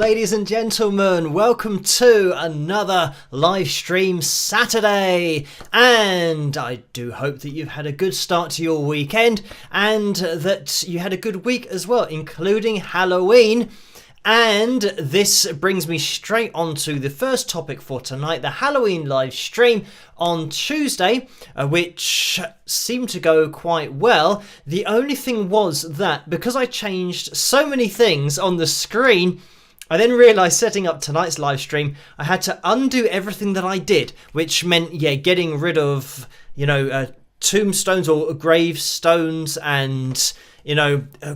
ladies and gentlemen, welcome to another live stream Saturday, and I do hope that you've had a good start to your weekend and that you had a good week as well, including Halloween. And this brings me straight on to the first topic for tonight, the Halloween live stream on Tuesday, which seemed to go quite well. The only thing was that because I changed so many things on the screen, I then realised setting up tonight's live stream, I had to undo everything that I did, which meant, getting rid of, tombstones or gravestones and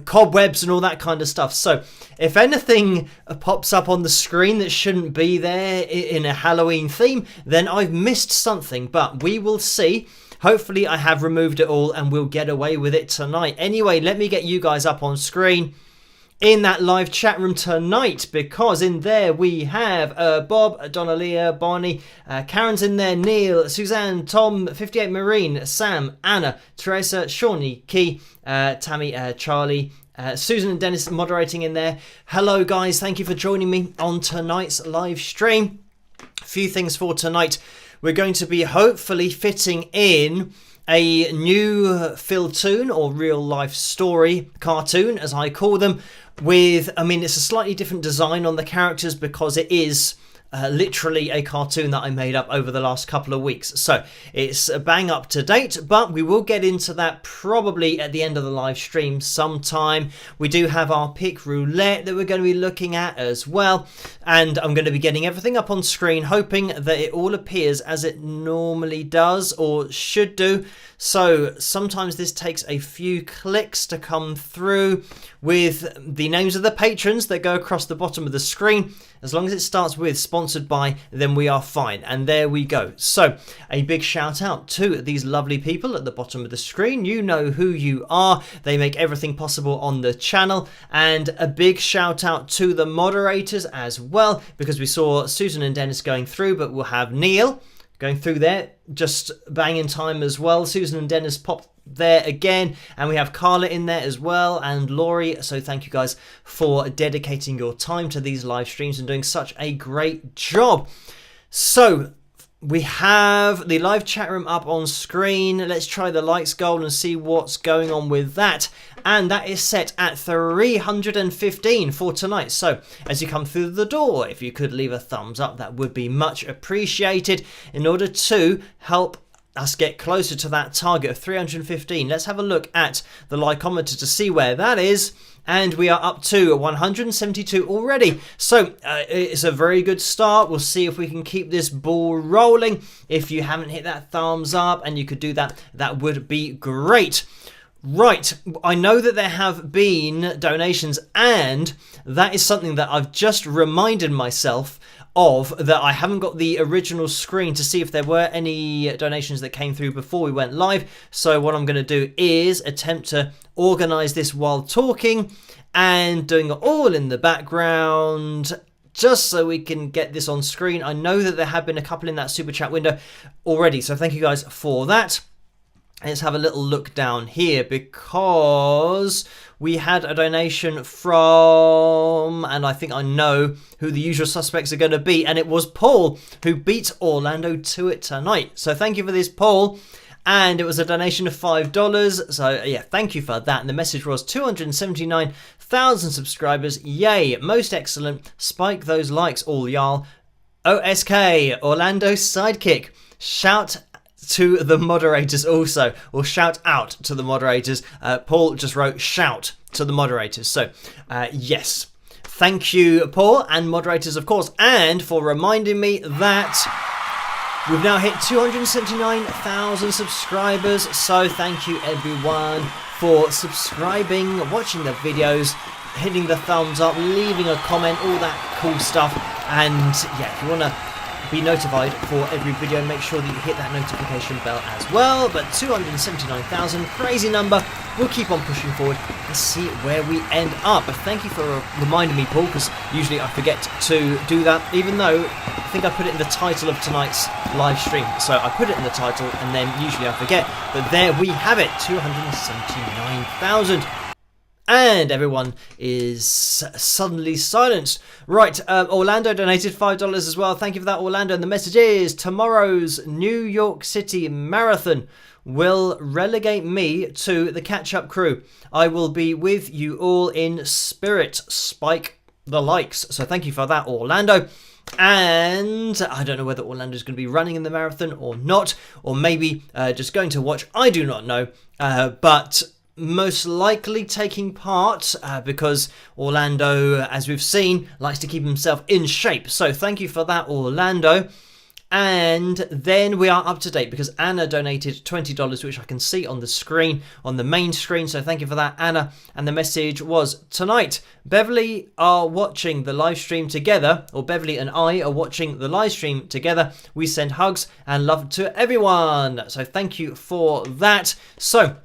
cobwebs and all that kind of stuff. So if anything pops up on the screen that shouldn't be there in a Halloween theme, then I've missed something, but we will see. Hopefully I have removed it all and we'll get away with it tonight. Anyway, let me get you guys up on screen in that live chat room tonight, because in there we have Bob, Donalia, Bonnie, Karen's in there, Neil, Suzanne, Tom, 58 Marine, Sam, Anna, Teresa, Shawnee, Key, Tammy, Charlie, Susan and Dennis moderating in there. Hello guys, thank you for joining me on tonight's live stream. A few things for tonight. We're going to be hopefully fitting in a new Phil-toon or real life story cartoon, as I call them, with, it's a slightly different design on the characters because it is literally a cartoon that I made up over the last couple of weeks. So it's bang up to date, but we will get into that probably at the end of the live stream sometime. We do have our pick roulette that we're going to be looking at as well. And I'm going to be getting everything up on screen, hoping that it all appears as it normally does or should do. So sometimes this takes a few clicks to come through with the names of the patrons that go across the bottom of the screen. As long as it starts with sponsored by, then we are fine. And there we go. So a big shout out to these lovely people at the bottom of the screen. You know who you are. They make everything possible on the channel. And a big shout out to the moderators as well, because we saw Susan and Dennis going through, but we'll have Neil going through there just bang in time as well. Susan and Dennis popped there again, and we have Carla in there as well, and Laurie. So thank you guys for dedicating your time to these live streams and doing such a great job. So we have the live chat room up on screen. Let's try the likes goal and see what's going on with that. And that is set at 315 for tonight. So as you come through the door, if you could leave a thumbs up, that would be much appreciated in order to help us get closer to that target of 315. Let's have a look at the likeometer to see where that is. And we are up to 172 already. So it's a very good start. We'll see if we can keep this ball rolling. If you haven't hit that thumbs up and you could do that, that would be great. Right, I know that there have been donations, and that is something that I've just reminded myself of, that I haven't got the original screen to see if there were any donations that came through before we went live. So what I'm going to do is attempt to organise this while talking and doing it all in the background, just so we can get this on screen. I know that there have been a couple in that super chat window already, so thank you guys for that. Let's have a little look down here, because we had a donation from, and I think I know who the usual suspects are going to be, and it was Paul, who beat Orlando to it tonight. So thank you for this, Paul. And it was a donation of $5. So yeah, thank you for that. And the message was 279,000 subscribers. Yay, most excellent. Spike those likes, all y'all. OSK, Orlando's sidekick. Shout to the moderators also, or shout out to the moderators. Paul just wrote shout to the moderators. So yes, thank you, Paul, and moderators of course, and for reminding me that we've now hit 279,000 subscribers. So thank you everyone for subscribing, watching the videos, hitting the thumbs up, leaving a comment, all that cool stuff. And yeah, if you want to be notified for every video, make sure that you hit that notification bell as well. But 279,000, crazy number. We'll keep on pushing forward and see where we end up. But thank you for reminding me, Paul, because usually I forget to do that, even though I think I put it in the title of tonight's live stream. So I put it in the title and then usually I forget. But there we have it, 279,000. And everyone is suddenly silenced. Right, Orlando donated $5 as well. Thank you for that, Orlando. And the message is, tomorrow's New York City Marathon will relegate me to the catch-up crew. I will be with you all in spirit. Spike the likes. So thank you for that, Orlando. And I don't know whether Orlando's going to be running in the marathon or not, or maybe just going to watch. I do not know. But most likely taking part because Orlando, as we've seen, likes to keep himself in shape. So thank you for that, Orlando. And then we are up to date because Anna donated $20, which I can see on the screen, on the main screen. So thank you for that, Anna. And the message was, tonight, Beverly are watching the live stream together, or Beverly and I are watching the live stream together. We send hugs and love to everyone. So thank you for that. So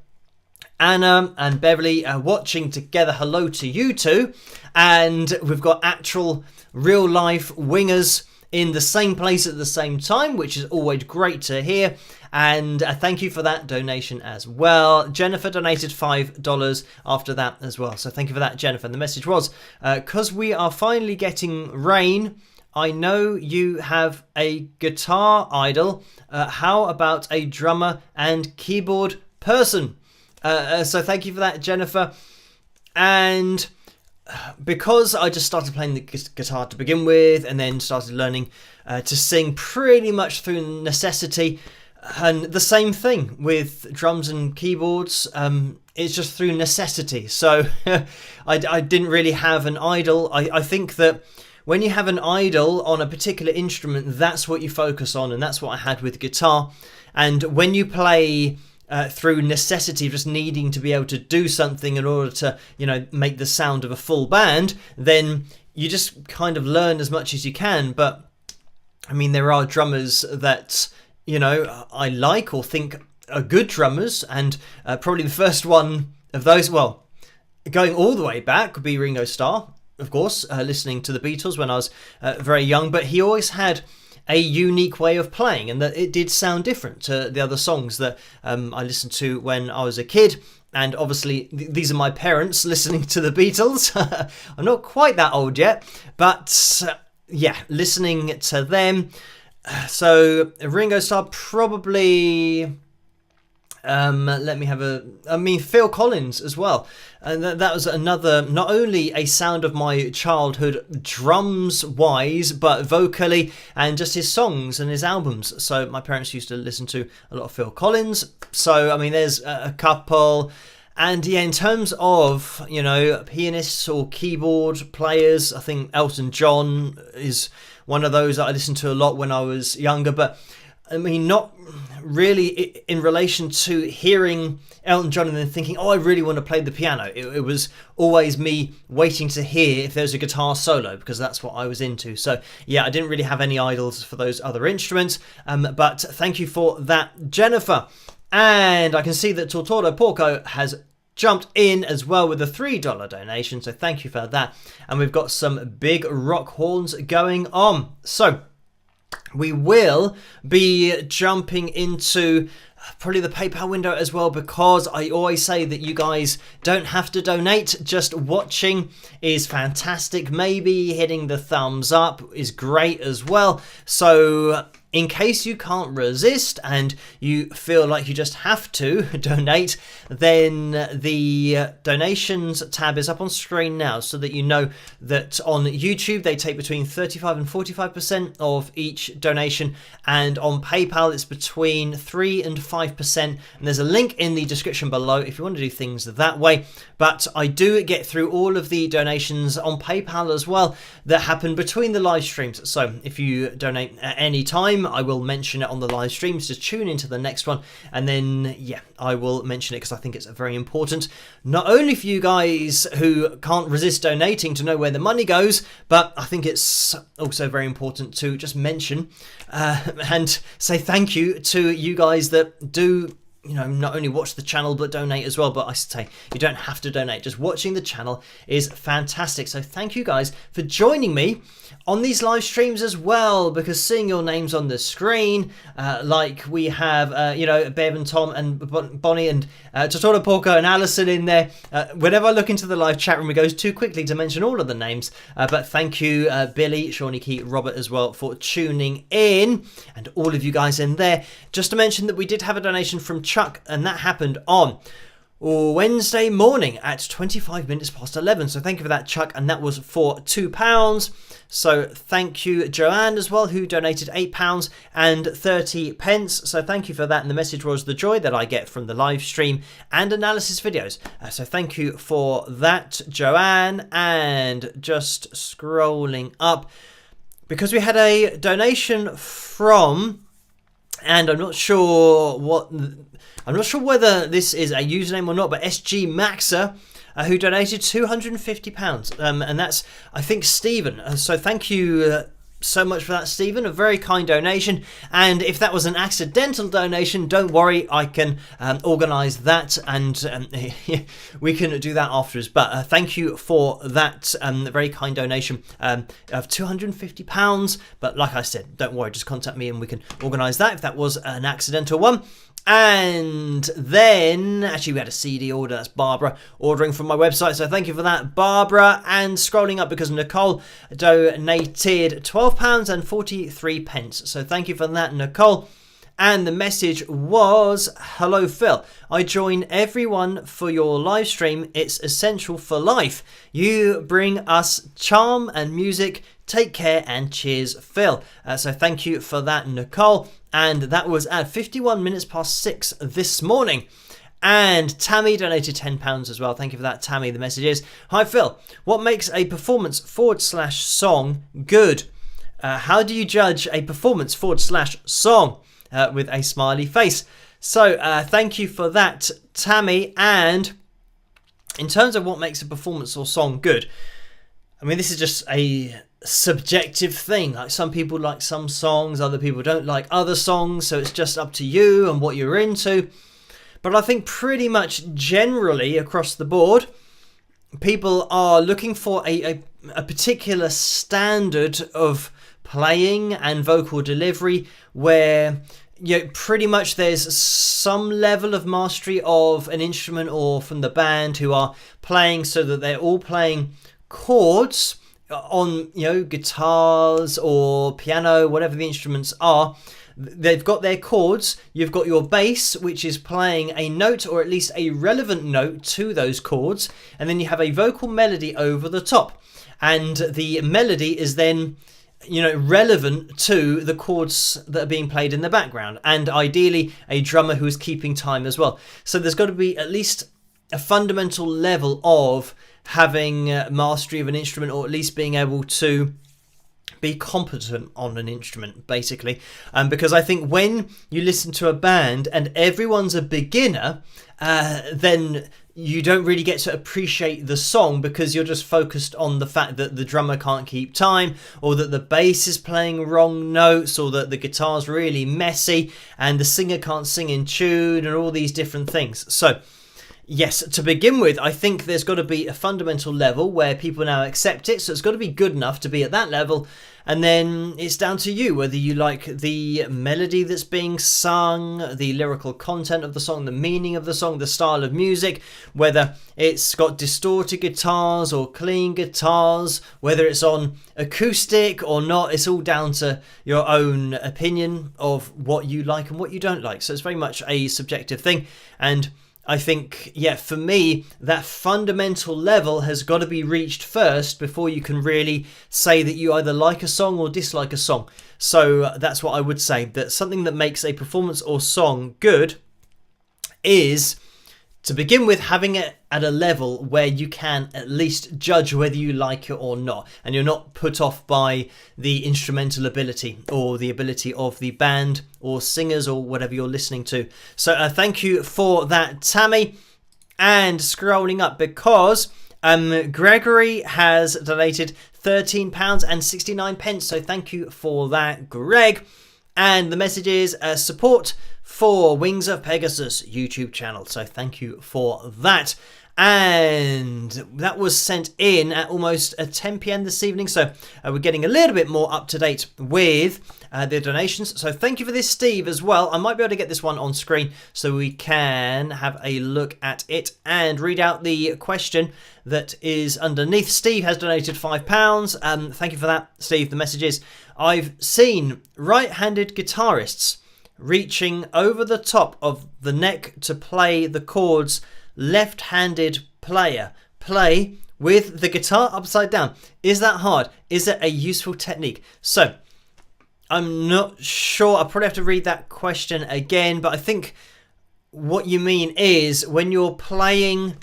Anna and Beverly are watching together. Hello to you two. And we've got actual real life wingers in the same place at the same time, which is always great to hear. And thank you for that donation as well. Jennifer donated $5 after that as well. So thank you for that, Jennifer. And the message was, because we are finally getting rain, I know you have a guitar idol. How about a drummer and keyboard person? So thank you for that, Jennifer. And because I just started playing the guitar to begin with and then started learning to sing pretty much through necessity, and the same thing with drums and keyboards, it's just through necessity. So I didn't really have an idol. I think that when you have an idol on a particular instrument, that's what you focus on, and that's what I had with guitar. And when you play through necessity, just needing to be able to do something in order to, make the sound of a full band, then you just kind of learn as much as you can. But I mean, there are drummers that, I like or think are good drummers, and probably the first one of those, well, going all the way back, would be Ringo Starr, of course, listening to the Beatles when I was very young. But he always had a unique way of playing, and that it did sound different to the other songs that I listened to when I was a kid. And obviously these are my parents listening to the Beatles. I'm not quite that old yet, but yeah, listening to them. So Ringo Starr, probably Phil Collins as well. And that was another, not only a sound of my childhood drums wise, but vocally, and just his songs and his albums. So my parents used to listen to a lot of Phil Collins. So I mean, there's a couple. And yeah, in terms of, pianists or keyboard players, I think Elton John is one of those that I listened to a lot when I was younger. But I mean, not really in relation to hearing Elton John and then thinking, oh, I really want to play the piano. It was always me waiting to hear if there's a guitar solo, because that's what I was into. So yeah, I didn't really have any idols for those other instruments. But thank you for that, Jennifer. And I can see that Tortoro Porco has jumped in as well with a $3 donation. So thank you for that. And we've got some big rock horns going on. So we will be jumping into probably the PayPal window as well, because I always say that you guys don't have to donate. Just watching is fantastic. Maybe hitting the thumbs up is great as well. So in case you can't resist and you feel like you just have to donate, then the donations tab is up on screen now, so that you know that on YouTube they take between 35 and 45% of each donation, and on PayPal it's between 3 and 5%. And there's a link in the description below if you want to do things that way. But I do get through all of the donations on PayPal as well that happen between the live streams. So if you donate at any time, I will mention it on the live streams. Just tune into the next one, and then yeah, I will mention it because I think it's very important, not only for you guys who can't resist donating to know where the money goes, but I think it's also very important to just mention and say thank you to you guys that do not only watch the channel but donate as well. But I say you don't have to donate. Just watching the channel is fantastic. So thank you guys for joining me on these live streams as well, because seeing your names on the screen, like we have, Bev and Tom and Bonnie and Totoro Porco and Alison in there. Whenever I look into the live chat room, it goes too quickly to mention all of the names. But thank you, Billy, Shawnee Key, Robert as well for tuning in, and all of you guys in there. Just to mention that we did have a donation from Chuck, and that happened on Wednesday morning at 25 minutes past 11. So thank you for that, Chuck, and that was for £2. So thank you, Joanne, as well, who donated £8 and 30 pence. So thank you for that. And the message was the joy that I get from the live stream and analysis videos. So thank you for that, Joanne. And just scrolling up, because we had a donation from, and I'm not sure whether this is a username or not, but SG Maxa, who donated £250. And that's, I think, Stephen. So thank you so much for that, Stephen. A very kind donation. And if that was an accidental donation, don't worry, I can organise that, and we can do that afterwards. But thank you for that very kind donation of £250. But like I said, don't worry, just contact me and we can organise that if that was an accidental one. And then, actually, we had a CD order. That's Barbara ordering from my website. So thank you for that, Barbara. And scrolling up, because Nicole donated £12 and 43 pence. So thank you for that, Nicole. And the message was, hello, Phil. I join everyone for your live stream. It's essential for life. You bring us charm and music. Take care and cheers, Phil. So thank you for that, Nicole. And that was at 51 minutes past 6 this morning. And Tammy donated £10 as well. Thank you for that, Tammy. The message is, hi, Phil. What makes a performance / song good? How do you judge a performance / song? With a smiley face. So thank you for that, Tammy. And in terms of what makes a performance or song good, I mean, this is just a subjective thing. Like, some people like some songs, other people don't like other songs, so it's just up to you and what you're into. But I think pretty much generally across the board, people are looking for a particular standard of playing and vocal delivery where pretty much there's some level of mastery of an instrument or from the band who are playing so that they're all playing chords on guitars or piano, whatever the instruments are. They've got their chords. You've got your bass, which is playing a note or at least a relevant note to those chords, and then you have a vocal melody over the top, and the melody is then relevant to the chords that are being played in the background, and ideally a drummer who is keeping time as well. So there's got to be at least a fundamental level of having mastery of an instrument, or at least being able to be competent on an instrument, basically. Because I think when you listen to a band and everyone's a beginner, then you don't really get to appreciate the song, because you're just focused on the fact that the drummer can't keep time, or that the bass is playing wrong notes, or that the guitar's really messy and the singer can't sing in tune, and all these different things. So yes, to begin with, I think there's got to be a fundamental level where people now accept it. So it's got to be good enough to be at that level. And then it's down to you whether you like the melody that's being sung, the lyrical content of the song, the meaning of the song, the style of music, whether it's got distorted guitars or clean guitars, whether it's on acoustic or not. It's all down to your own opinion of what you like and what you don't like. So it's very much a subjective thing. And I think, for me, that fundamental level has got to be reached first before you can really say that you either like a song or dislike a song. So that's what I would say, that something that makes a performance or song good is, to begin with, having it at a level where you can at least judge whether you like it or not, and you're not put off by the instrumental ability or the ability of the band or singers or whatever you're listening to. So thank you for that, Tammy. And scrolling up, because Gregory has donated £13 and 69 pence. So thank you for that, Greg. And the message is support for Wings of Pegasus YouTube channel. So thank you for that. And that was sent in at almost 10 p.m. this evening. So we're getting a little bit more up to date with the donations. So thank you for this, Steve, as well. I might be able to get this one on screen so we can have a look at it and read out the question that is underneath. Steve has donated £5. Thank you for that, Steve. The message is, I've seen right-handed guitarists reaching over the top of the neck to play the chords left-handed player play with the guitar upside down. Is that hard? Is it a useful technique? So I'm not sure. I'll probably have to read that question again, but I think what you mean is when you're playing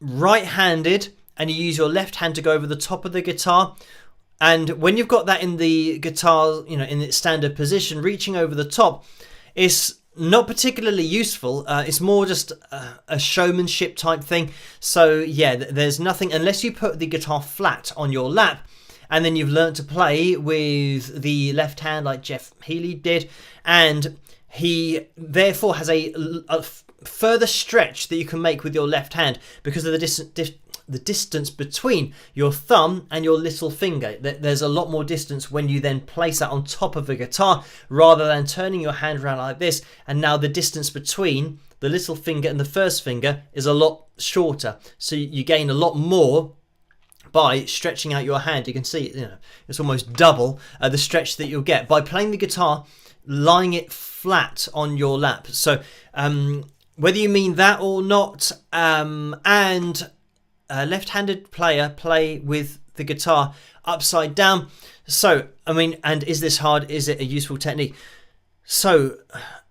right-handed and you use your left hand to go over the top of the guitar, and when you've got that in the guitar, in its standard position, reaching over the top, it's not particularly useful. It's more just a showmanship type thing. So yeah, there's nothing, unless you put the guitar flat on your lap and then you've learned to play with the left hand like Jeff Healey did, and he therefore has a further stretch that you can make with your left hand because of the distance between your thumb and your little finger. There's a lot more distance when you then place that on top of the guitar rather than turning your hand around like this, and now the distance between the little finger and the first finger is a lot shorter, so you gain a lot more by stretching out your hand. You can see it's almost double the stretch that you'll get by playing the guitar lying it flat on your lap. So whether you mean that or not, and left-handed player play with the guitar upside down. So, and is this hard? Is it a useful technique? So,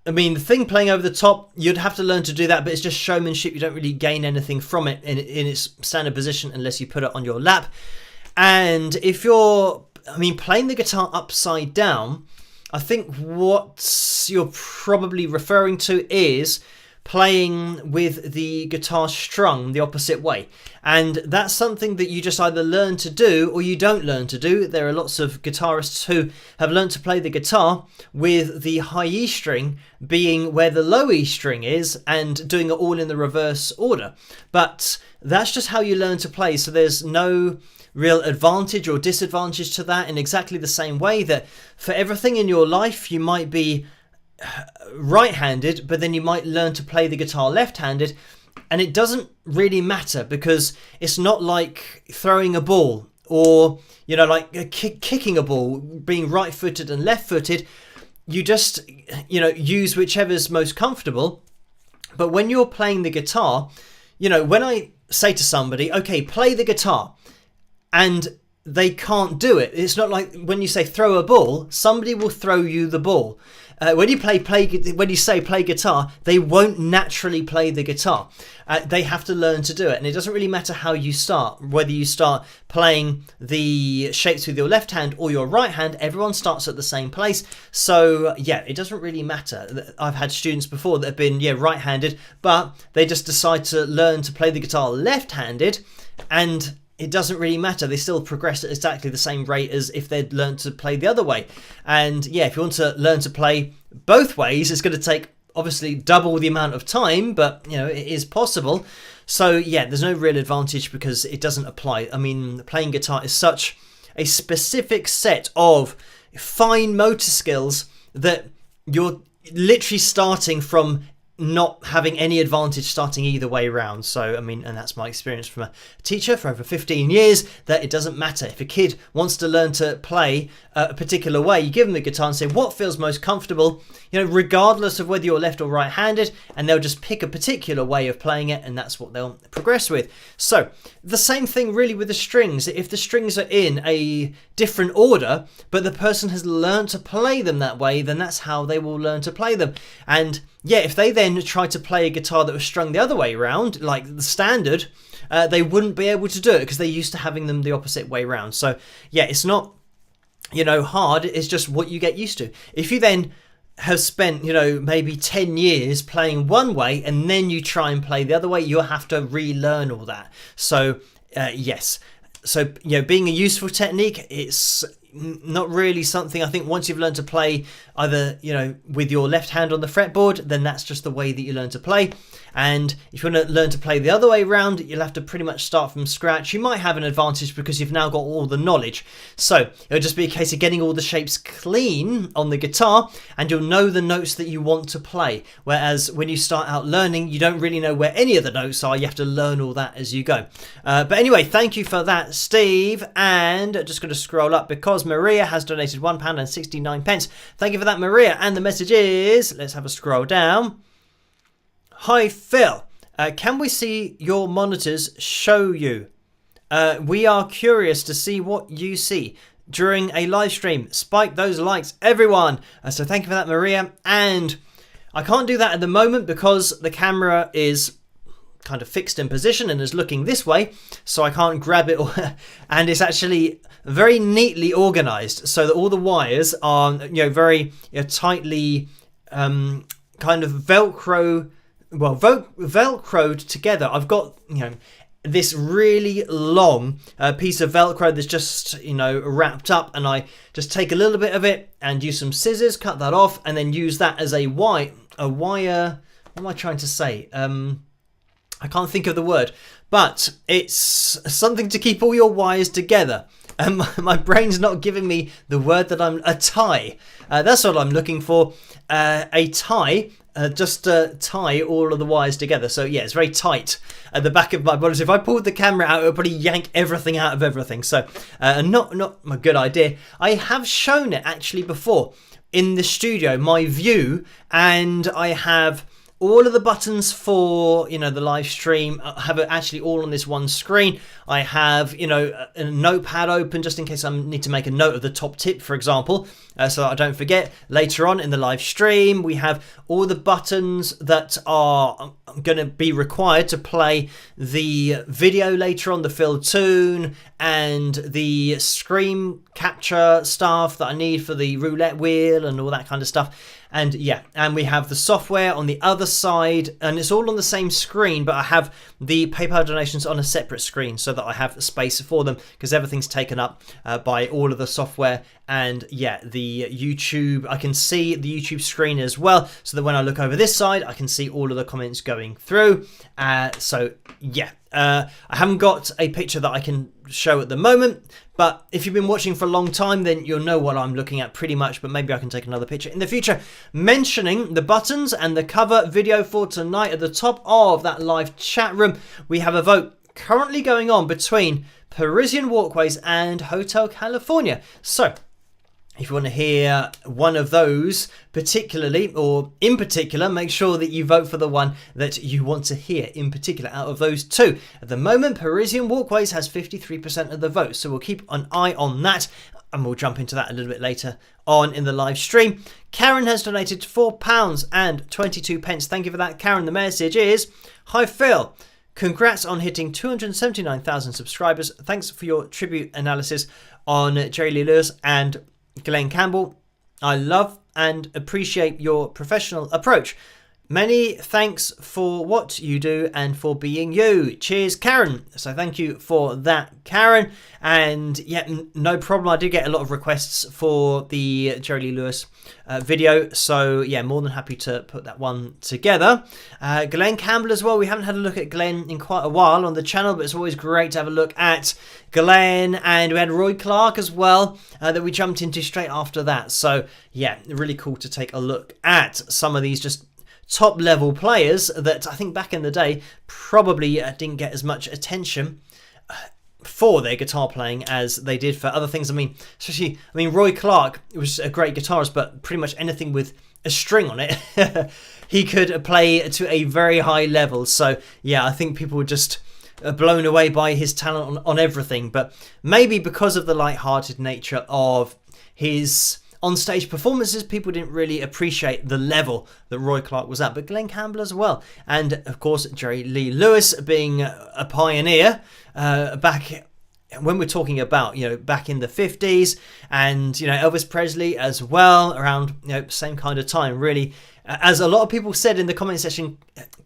the thing playing over the top, you'd have to learn to do that, but it's just showmanship. You don't really gain anything from it in its standard position unless you put it on your lap. And if you're, playing the guitar upside down, I think what you're probably referring to is playing with the guitar strung the opposite way, and that's something that you just either learn to do or you don't learn to do. There are lots of guitarists who have learned to play the guitar with the high E string being where the low E string is and doing it all in the reverse order, but that's just how you learn to play. So there's no real advantage or disadvantage to that, in exactly the same way that for everything in your life you might be right-handed, but then you might learn to play the guitar left-handed, and it doesn't really matter because it's not like throwing a ball or like kicking a ball, being right-footed and left-footed. You just use whichever's most comfortable. But when you're playing the guitar, when I say to somebody, okay, play the guitar, and they can't do it, it's not like when you say throw a ball, somebody will throw you the ball. When you say play guitar, they won't naturally play the guitar. They have to learn to do it, and it doesn't really matter how you start. Whether you start playing the shapes with your left hand or your right hand, everyone starts at the same place. So yeah, it doesn't really matter. I've had students before that have been right-handed, but they just decide to learn to play the guitar left-handed, and it doesn't really matter. They still progress at exactly the same rate as if they'd learned to play the other way. And yeah, if you want to learn to play both ways, it's going to take obviously double the amount of time, but it is possible. So yeah, there's no real advantage because it doesn't apply. Playing guitar is such a specific set of fine motor skills that you're literally starting from not having any advantage starting either way around. So and that's my experience from a teacher for over 15 years, that it doesn't matter. If a kid wants to learn to play a particular way, you give them the guitar and say what feels most comfortable, regardless of whether you're left or right handed, and they'll just pick a particular way of playing it, and that's what they'll progress with. So the same thing really with the strings. If the strings are in a different order but the person has learned to play them that way, then that's how they will learn to play them. And yeah, if they then try to play a guitar that was strung the other way around, like the standard, they wouldn't be able to do it because they're used to having them the opposite way around. So yeah, it's not, hard. It's just what you get used to. If you then have spent, maybe 10 years playing one way and then you try and play the other way, you'll have to relearn all that. So yes. So, being a useful technique, it's not really something. I think once you've learned to play either, with your left hand on the fretboard, then that's just the way that you learn to play. And if you want to learn to play the other way around, you'll have to pretty much start from scratch. You might have an advantage because you've now got all the knowledge. So it'll just be a case of getting all the shapes clean on the guitar, and you'll know the notes that you want to play. Whereas when you start out learning, you don't really know where any of the notes are. You have to learn all that as you go. But anyway, thank you for that, Steve. And just going to scroll up because Maria has donated £1.69. Thank you for that, Maria. And the message is, let's have a scroll down. Hi Phil, can we see your monitors show you? We are curious to see what you see during a live stream. Spike those likes, everyone. So thank you for that, Maria. And I can't do that at the moment because the camera is kind of fixed in position and is looking this way, so I can't grab it. And it's actually very neatly organized so that all the wires are very tightly kind of velcroed together. I've got this really long piece of velcro that's just wrapped up, and I just take a little bit of it and use some scissors, cut that off, and then use that as a wire. What am I trying to say? I can't think of the word, but it's something to keep all your wires together. My brain's not giving me the word that a tie. That's what I'm looking for. A tie. Just tie all of the wires together. So yeah, it's very tight at the back of my body. So if I pulled the camera out, it would probably yank everything out of everything. So not a good idea. I have shown it actually before in the studio, my view, and I have all of the buttons for the live stream. I have it actually all on this one screen. I have a notepad open just in case I need to make a note of the top tip, for example, so that I don't forget later on in the live stream. We have all the buttons that are going to be required to play the video later on, the Phil-toon and the screen capture stuff that I need for the roulette wheel and all that kind of stuff. And yeah, and we have the software on the other side, and it's all on the same screen, but I have the PayPal donations on a separate screen so that I have space for them because everything's taken up by all of the software. And yeah, the YouTube, I can see the YouTube screen as well, so that when I look over this side, I can see all of the comments going through. So yeah, I haven't got a picture that I can show at the moment, but if you've been watching for a long time, then you'll know what I'm looking at pretty much, but maybe I can take another picture in the future mentioning the buttons and the cover video for tonight. At the top of that live chat room, we have a vote currently going on between Parisian Walkways and Hotel California. So if you want to hear one of those particularly, or in particular, make sure that you vote for the one that you want to hear in particular out of those two. At the moment, Parisian Walkways has 53% of the vote, so we'll keep an eye on that, and we'll jump into that a little bit later on in the live stream. Karen has donated £4.22. Thank you for that, Karen. The message is, hi Phil, congrats on hitting 279,000 subscribers. Thanks for your tribute analysis on Jerry Lee Lewis and Glenn Campbell. I love and appreciate your professional approach. Many thanks for what you do and for being you. Cheers, Karen. So thank you for that, Karen. And yeah, no problem. I did get a lot of requests for the Jerry Lee Lewis video. So yeah, more than happy to put that one together. Glenn Campbell as well. We haven't had a look at Glenn in quite a while on the channel, but it's always great to have a look at Glenn. And we had Roy Clark as well that we jumped into straight after that. So yeah, really cool to take a look at some of these just top level players that I think back in the day probably didn't get as much attention for their guitar playing as they did for other things. I mean, Roy Clark was a great guitarist, but pretty much anything with a string on it he could play to a very high level. So yeah, I think people were just blown away by his talent on everything, but maybe because of the light-hearted nature of his on-stage performances, people didn't really appreciate the level that Roy Clark was at, but Glenn Campbell as well. And of course, Jerry Lee Lewis being a pioneer back when we're talking about, back in the 50s, and, Elvis Presley as well, around, same kind of time, really as a lot of people said in the comment section,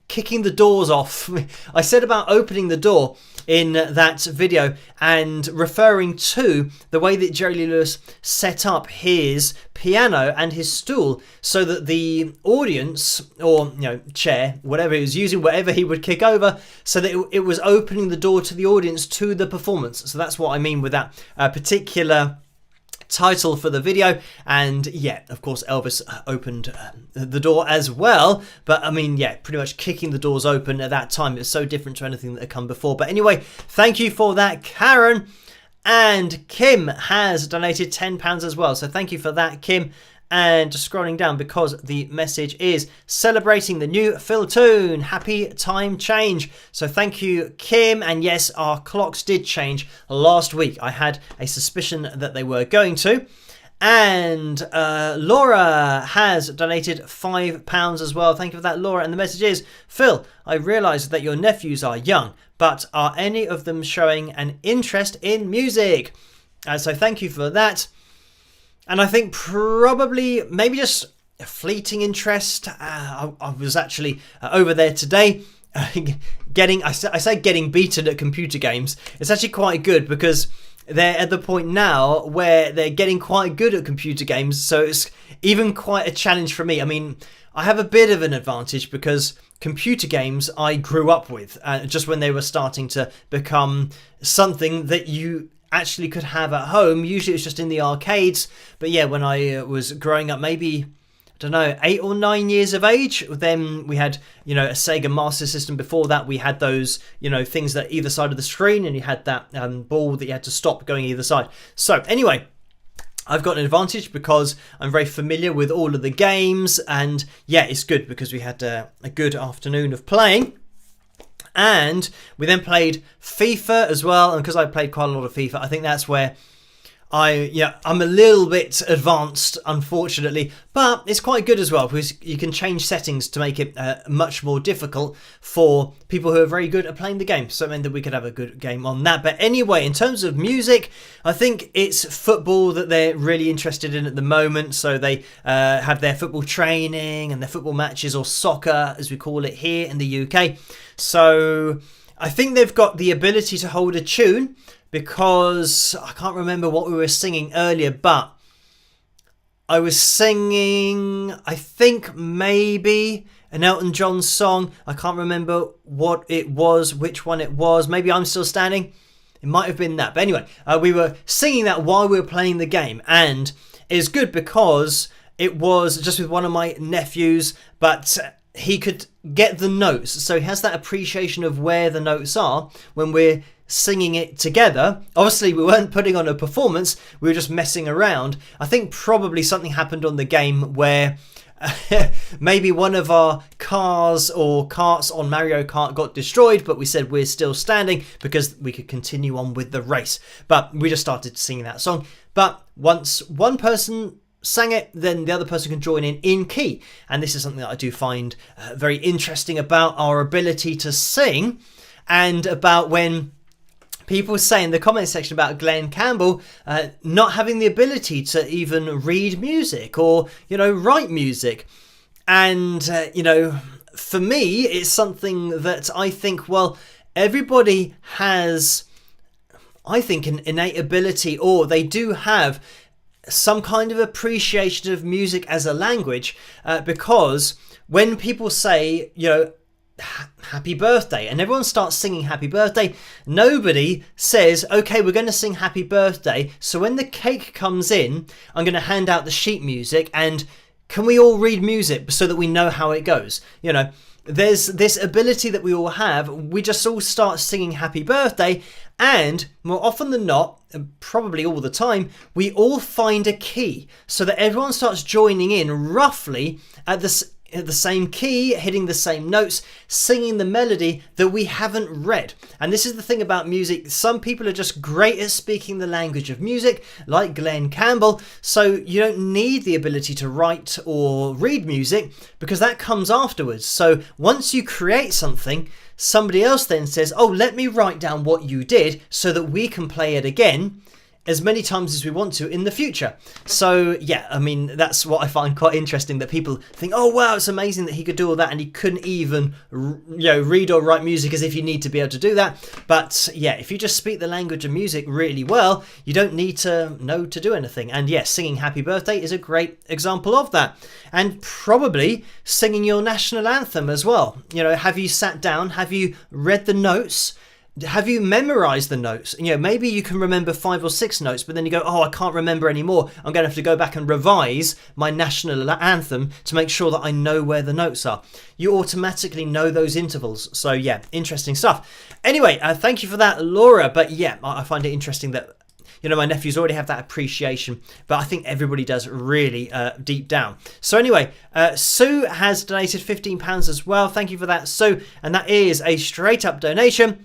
kicking the doors off. I said about opening the door in that video and referring to the way that Jerry Lee Lewis set up his piano and his stool so that the audience, or chair, whatever he was using, whatever he would kick over, so that it was opening the door to the audience to the performance. So that's what I mean with that particular title for the video. And yeah, of course Elvis opened the door as well, but I mean, yeah, pretty much kicking the doors open at that time. It's so different to anything that had come before. But anyway, thank you for that, Karen. And Kim has donated £10 as well, so thank you for that, Kim. And just scrolling down, because the message is celebrating the new Phil-toon. Happy time change. So thank you, Kim. And yes, our clocks did change last week. I had a suspicion that they were going to. And Laura has donated £5 as well. Thank you for that, Laura. And the message is, Phil, I realise that your nephews are young, but are any of them showing an interest in music? So thank you for that. And I think probably maybe just a fleeting interest. I was actually over there today I say getting beaten at computer games. It's actually quite good because they're at the point now where they're getting quite good at computer games. So it's even quite a challenge for me. I mean, I have a bit of an advantage because computer games I grew up with just when they were starting to become something that you actually could have at home. Usually it's just in the arcades, but yeah, when I was growing up, maybe I don't know, 8 or 9 years of age, then we had a Sega Master System. Before that we had those things that either side of the screen, and you had that ball that you had to stop going either side. So anyway, I've got an advantage because I'm very familiar with all of the games, and yeah, it's good because we had a good afternoon of playing. And we then played FIFA as well, and because I played quite a lot of FIFA, I think that's where I'm a little bit advanced, unfortunately, but it's quite good as well because you can change settings to make it much more difficult for people who are very good at playing the game. So it meant that we could have a good game on that. But anyway, in terms of music, I think it's football that they're really interested in at the moment. So they have their football training and their football matches, or soccer as we call it here in the UK. So I think they've got the ability to hold a tune, because I can't remember what we were singing earlier, but I was singing, I think maybe an Elton John song. I can't remember what it was, which one it was. Maybe I'm Still Standing. It might have been that. But anyway, we were singing that while we were playing the game, and it's good because it was just with one of my nephews, but he could get the notes. So he has that appreciation of where the notes are when we're singing it together. Obviously we weren't putting on a performance, we were just messing around. I think probably something happened on the game where maybe one of our cars or carts on Mario Kart got destroyed, but we said we're still standing because we could continue on with the race. But we just started singing that song. But once one person sang it, then the other person can join in key. And this is something that I do find very interesting about our ability to sing, and about when people say in the comment section about Glenn Campbell not having the ability to even read music or, write music. And, for me, it's something that I think, well, everybody has, I think, an innate ability, or they do have some kind of appreciation of music as a language, because when people say, happy birthday, and everyone starts singing happy birthday, nobody says, okay, we're going to sing happy birthday, so when the cake comes in, I'm going to hand out the sheet music, and can we all read music so that we know how it goes? There's this ability that we all have. We just all start singing happy birthday, and more often than not, probably all the time, we all find a key so that everyone starts joining in roughly at the same key, hitting the same notes, singing the melody that we haven't read. And this is the thing about music. Some people are just great at speaking the language of music, like Glenn Campbell. So you don't need the ability to write or read music, because that comes afterwards. So once you create something, somebody else then says, oh, let me write down what you did so that we can play it again. as many times as we want to in the future. So yeah, I mean, that's what I find quite interesting, that people think, oh wow, it's amazing that he could do all that and he couldn't even read or write music, as if you need to be able to do that. But yeah, if you just speak the language of music really well, you don't need to know to do anything. And yes, singing Happy Birthday is a great example of that. And probably singing your national anthem as well. Have you sat down? Have you read the notes? Have you memorized the notes? Maybe you can remember 5 or 6 notes, but then you go, oh, I can't remember anymore. I'm going to have to go back and revise my national anthem to make sure that I know where the notes are. You automatically know those intervals. So yeah, interesting stuff. Anyway, thank you for that, Laura. But yeah, I find it interesting that my nephews already have that appreciation, but I think everybody does really deep down. So anyway, Sue has donated £15 as well. Thank you for that, Sue. And that is a straight up donation.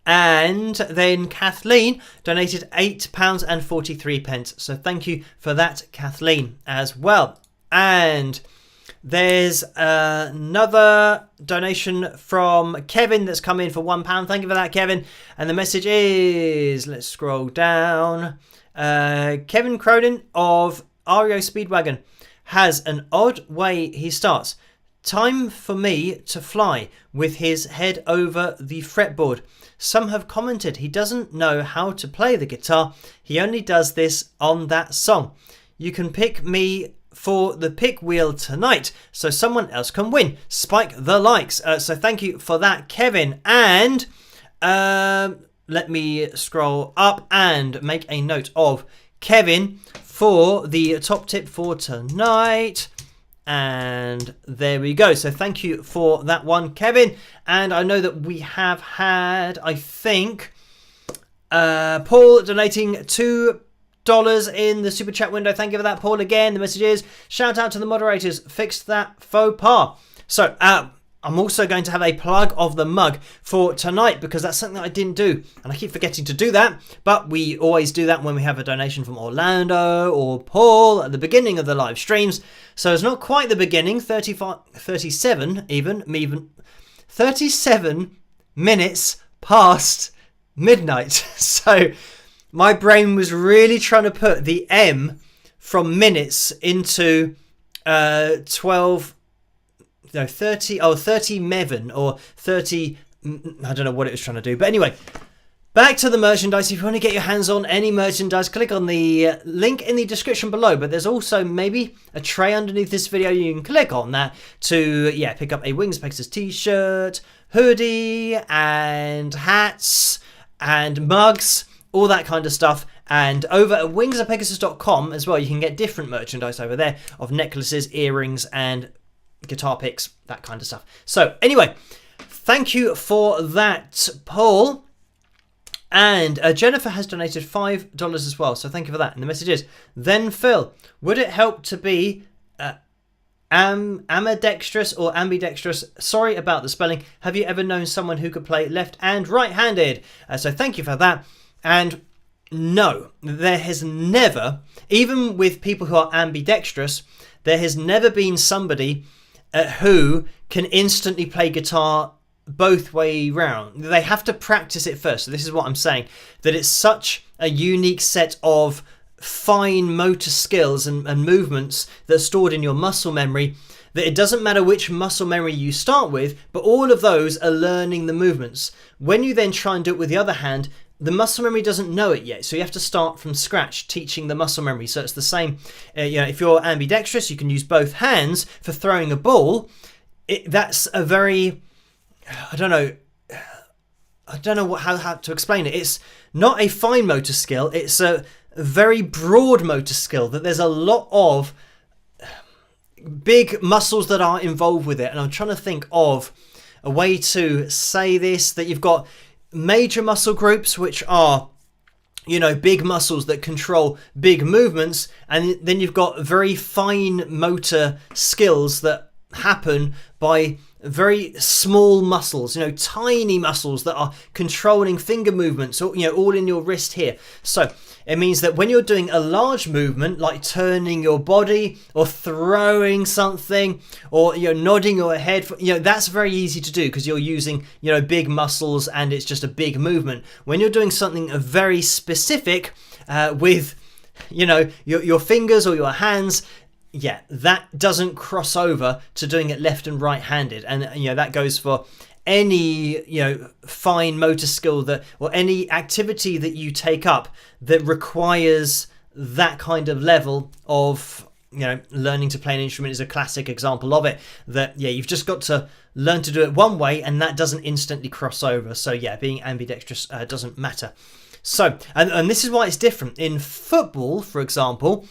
And then Kathleen donated £8.43. So thank you for that, Kathleen, as well. And there's another donation from Kevin that's come in for £1. Thank you for that, Kevin. And the message is, let's scroll down. Kevin Cronin of REO Speedwagon has an odd way he starts. Time for me to fly, with his head over the fretboard. Some have commented he doesn't know how to play the guitar. He only does this on that song. You can pick me for the pick wheel tonight so someone else can win. Spike the likes. So thank you for that, Kevin. And let me scroll up and make a note of Kevin for the top tip for tonight. And there we go. So thank you for that one, Kevin. And I know that we have had, I think, Paul donating $2 in the super chat window. Thank you for that, Paul. Again, the message is, shout out to the moderators, fixed that faux pas. So I'm also going to have a plug of the mug for tonight, because that's something that I didn't do, and I keep forgetting to do that, but we always do that when we have a donation from Orlando or Paul at the beginning of the live streams. So it's not quite the beginning, 37 minutes past midnight. So my brain was really trying to put the M from minutes into 30 Mevin, or 30, I don't know what it was trying to do. But anyway, back to the merchandise. If you want to get your hands on any merchandise, click on the link in the description below. But there's also maybe a tray underneath this video. You can click on that to, pick up a Wings Pegasus t-shirt, hoodie, and hats, and mugs, all that kind of stuff. And over at wingsofpegasus.com as well, you can get different merchandise over there of necklaces, earrings, and guitar picks, that kind of stuff. So anyway, thank you for that, Paul. And Jennifer has donated $5 as well, so thank you for that. And the message is, then Phil, would it help to be ambidextrous or ambidextrous? Sorry about the spelling. Have you ever known someone who could play left and right-handed? So thank you for that. And no, there has never, even with people who are ambidextrous, there has never been somebody who can instantly play guitar both way round. They have to practice it first. So this is what I'm saying, that it's such a unique set of fine motor skills and movements that are stored in your muscle memory, that it doesn't matter which muscle memory you start with, but all of those are learning the movements. When you then try and do it with the other hand, the muscle memory doesn't know it yet, so you have to start from scratch teaching the muscle memory. So it's the same, if you're ambidextrous, you can use both hands for throwing a ball. That's a very, I don't know how to explain it. It's not a fine motor skill, it's a very broad motor skill, that there's a lot of big muscles that are involved with it. And I'm trying to think of a way to say this, that you've got major muscle groups, which are, big muscles that control big movements, and then you've got very fine motor skills that happen by very small muscles, tiny muscles that are controlling finger movements, or, all in your wrist here. So it means that when you're doing a large movement, like turning your body or throwing something, or nodding your head, that's very easy to do because you're using big muscles and it's just a big movement. When you're doing something very specific, with, you know, your fingers or your hands, yeah, that doesn't cross over to doing it left and right handed. And, you know, that goes for any, you know, fine motor skill that, or any activity that you take up that requires that kind of level of, you know, learning to play an instrument is a classic example of it. That, yeah, you've just got to learn to do it one way, and that doesn't instantly cross over. So yeah, being ambidextrous doesn't matter. So, and this is why it's different. In football, for example,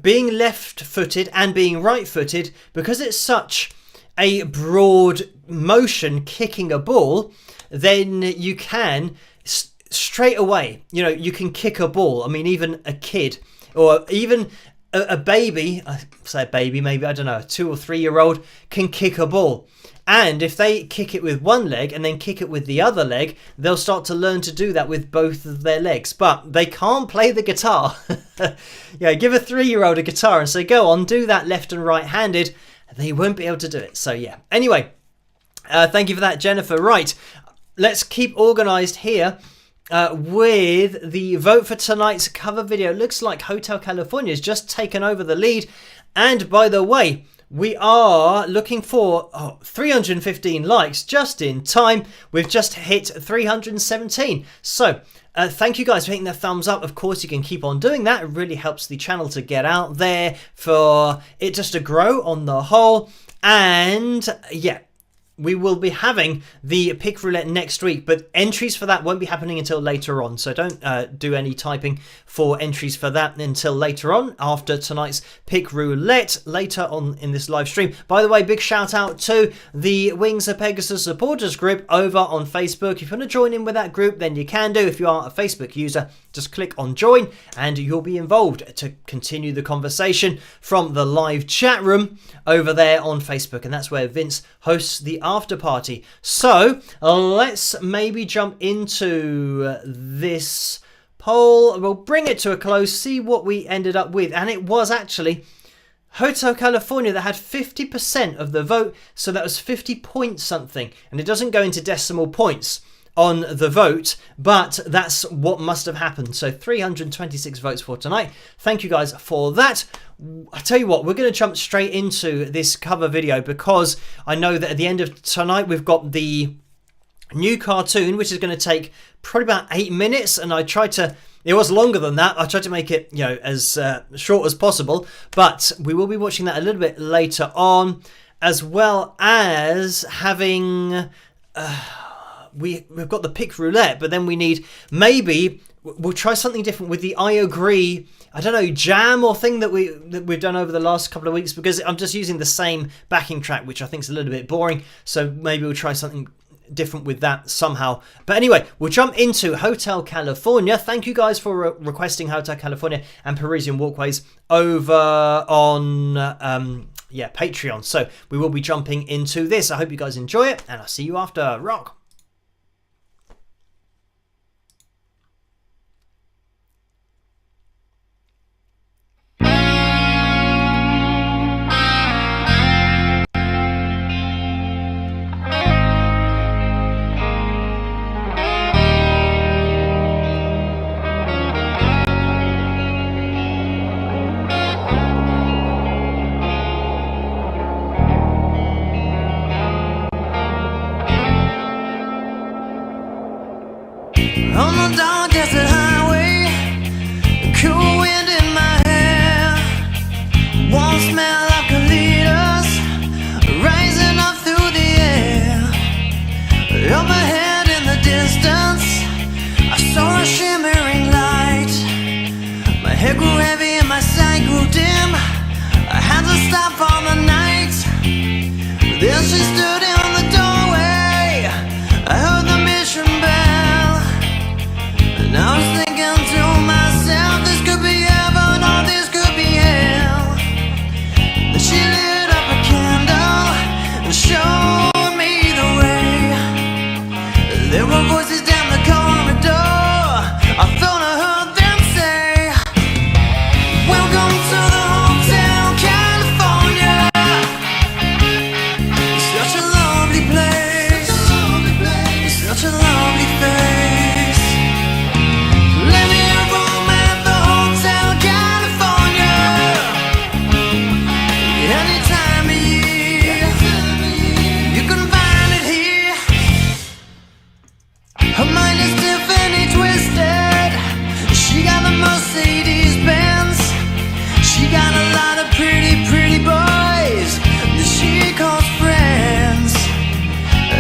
being left-footed and being right-footed, because it's such a broad motion kicking a ball, then you can straight away, you know, you can kick a ball. I mean, even a kid or even a baby, I say a baby, maybe, I don't know, a 2 or 3 year old can kick a ball. And if they kick it with one leg and then kick it with the other leg, they'll start to learn to do that with both of their legs. But they can't play the guitar. Yeah, give a 3-year-old a guitar and say, go on, do that left and right handed. They won't be able to do it. So yeah, anyway, thank you for that, Jennifer. Right, let's keep organised here. With the vote for tonight's cover video. It looks like Hotel California has just taken over the lead. And by the way, we are looking for 315 likes just in time. We've just hit 317. So thank you guys for hitting the thumbs up. Of course, you can keep on doing that. It really helps the channel to get out there, for it just to grow on the whole. And yeah, we will be having the pick roulette next week, but entries for that won't be happening until later on. So don't do any typing for entries for that until later on, after tonight's pick roulette later on in this live stream. By the way, big shout out to the Wings of Pegasus supporters group over on Facebook. If you want to join in with that group, then you can do. If you are a Facebook user, just click on join and you'll be involved to continue the conversation from the live chat room over there on Facebook. And that's where Vince hosts the after party. So let's maybe jump into this poll. We'll bring it to a close, see what we ended up with. And it was actually Hotel California that had 50% of the vote. So that was 50 point something. And it doesn't go into decimal points on the vote, but that's what must have happened. So 326 votes for tonight. Thank you guys for that. I tell you what, we're going to jump straight into this cover video, because I know that at the end of tonight we've got the new cartoon, which is going to take probably about 8 minutes, and I tried to, it was longer than that, I tried to make it, you know, as short as possible, but we will be watching that a little bit later on, as well as having we've got the pick roulette, but then we need, maybe we'll try something different with the I agree, I don't know, jam or thing that we've done over the last couple of weeks, because I'm just using the same backing track, which I think is a little bit boring. So maybe we'll try something different with that somehow. But anyway, we'll jump into Hotel California. Thank you guys for requesting Hotel California and Parisian Walkways over on Patreon. So we will be jumping into this. I hope you guys enjoy it, and I'll see you after. Rock. On the dark desert highway, the cool wind in my hair, warm smell of colitas rising up through the air. Overhead in the distance, I saw a shimmering light. My head grew heavy and my sight grew dim. I had to stop for the night. There she stood in the doorway. I heard the mission bell. And I was thinking to myself, this could be heaven or this could be hell. Then she lit up a candle and showed me the way. There were voices down the corridor. I thought I heard them say, welcome to the Hotel California. Such a She got a lot of pretty, pretty boys that she calls friends.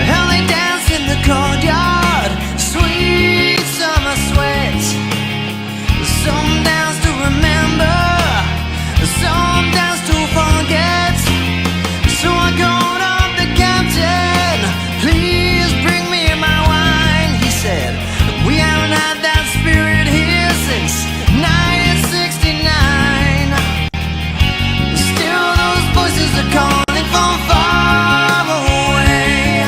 How they dance in the courtyard, sweet summer sweat. Some dance to remember, some dance to forget. So I called up the captain, please bring me my wine. He said, we haven't had that spirit here since 1969. Still those voices are calling from far away.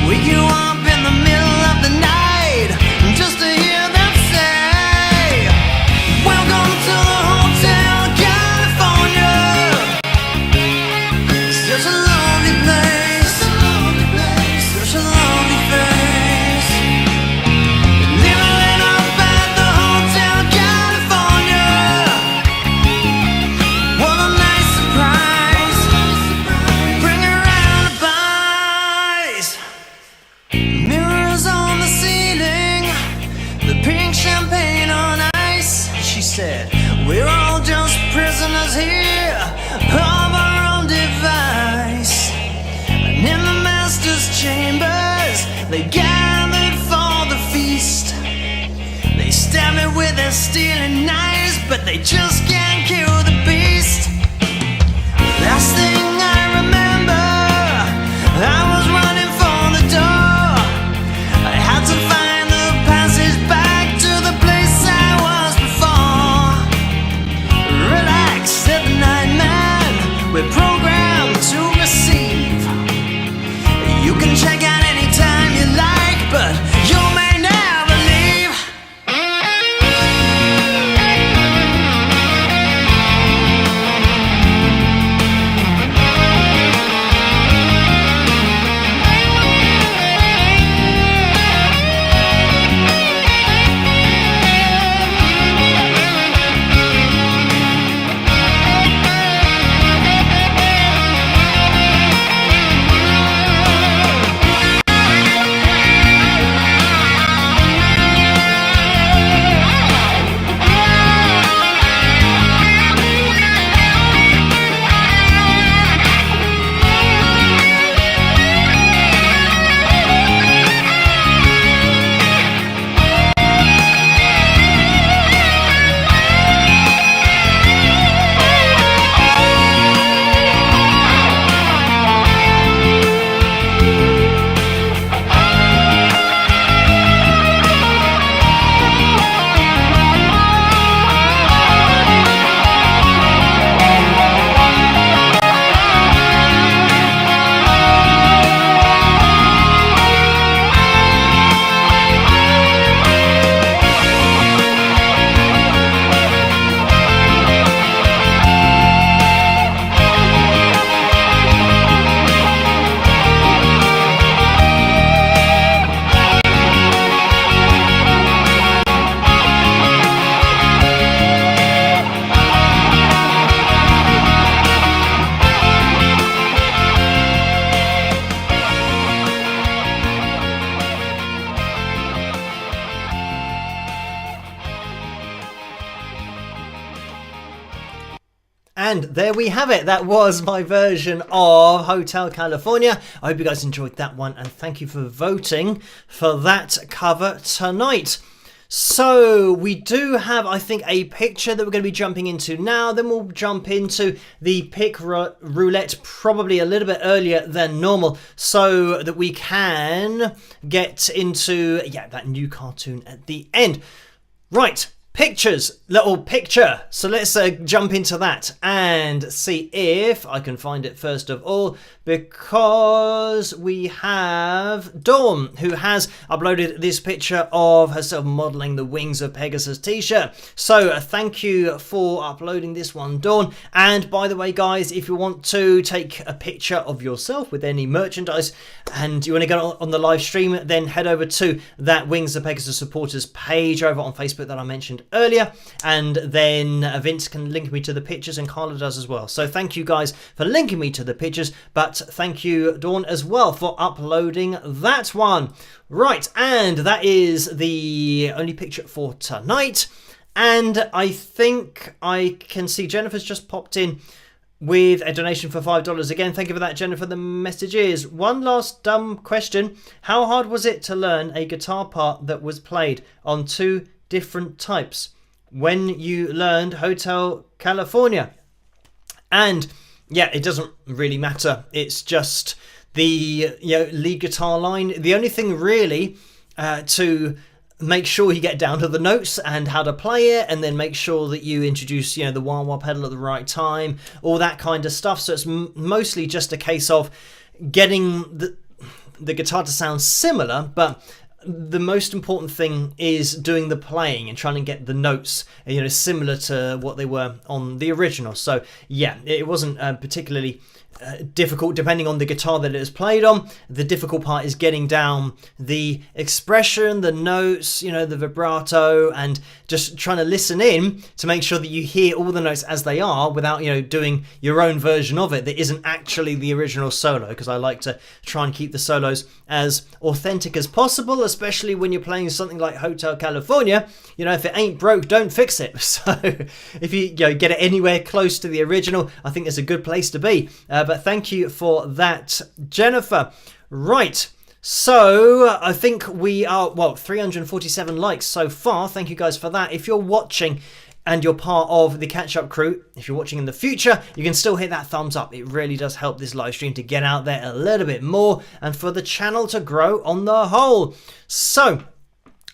Wake you up in the middle of the night just to hear them say, welcome to the Hotel California. Such a lovely place, such a lovely face. Living up at the Hotel California. What a nice surprise. Bring her round the pies. Mirrors on the ceiling, the pink champagne on ice. She said, we're all just prisoners here of our own device. And in the master's chambers, they gathered for the feast. They stab me with their stealing knives, but they just can't kill the beast. Last thing I remember, I was running for the door. I had to find the passage back to the place I was before. Relax, said the night man, we're programmed to receive. You can check out anytime you like, but you may never leave. And there we have it. That was my version of Hotel California. I hope you guys enjoyed that one, and thank you for voting for that cover tonight. So we do have, I think, a picture that we're going to be jumping into now. Then we'll jump into the pick roulette probably a little bit earlier than normal so that we can get into, that new cartoon at the end. Right. Pictures, little picture. So let's jump into that and see if I can find it first of all, because we have Dawn, who has uploaded this picture of herself modelling the Wings of Pegasus t-shirt. So thank you for uploading this one, Dawn. And by the way, guys, if you want to take a picture of yourself with any merchandise and you want to go on the live stream, then head over to that Wings of Pegasus supporters page over on Facebook that I mentioned earlier, and then Vince can link me to the pictures, and Carla does as well. So thank you guys for linking me to the pictures, but thank you, Dawn, as well for uploading that one. Right, and that is the only picture for tonight. And I think I can see Jennifer's just popped in with a donation for $5. Again, thank you for that, Jennifer. The message is, one last dumb question. How hard was it to learn a guitar part that was played on 2 different types when you learned Hotel California? And yeah, it doesn't really matter. It's just the lead guitar line. The only thing really to make sure you get down to the notes and how to play it, and then make sure that you introduce the wah-wah pedal at the right time, all that kind of stuff. So it's mostly just a case of getting the guitar to sound similar, but the most important thing is doing the playing and trying to get the notes similar to what they were on the original. So yeah, it wasn't particularly difficult depending on the guitar that it was played on. The difficult part is getting down the expression, the notes, the vibrato, and just trying to listen in to make sure that you hear all the notes as they are without doing your own version of it that isn't actually the original solo, because I like to try and keep the solos as authentic as possible, especially when you're playing something like Hotel California. If it ain't broke, don't fix it. So if you get it anywhere close to the original, I think it's a good place to be. But thank you for that, Jennifer. Right, so I think we are 347 likes so far. Thank you guys for that. If you're watching and you're part of the catch-up crew, if you're watching in the future, you can still hit that thumbs up. It really does help this live stream to get out there a little bit more and for the channel to grow on the whole. So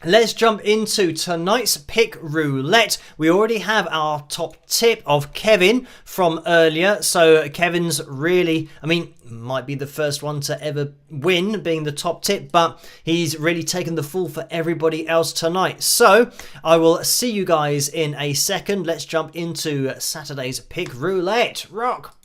let's jump into tonight's pick roulette. We already have our top tip of Kevin from earlier. So Kevin's really, might be the first one to ever win, being the top tip, but he's really taken the fall for everybody else tonight. So I will see you guys in a second. Let's jump into Saturday's pick roulette. Rock.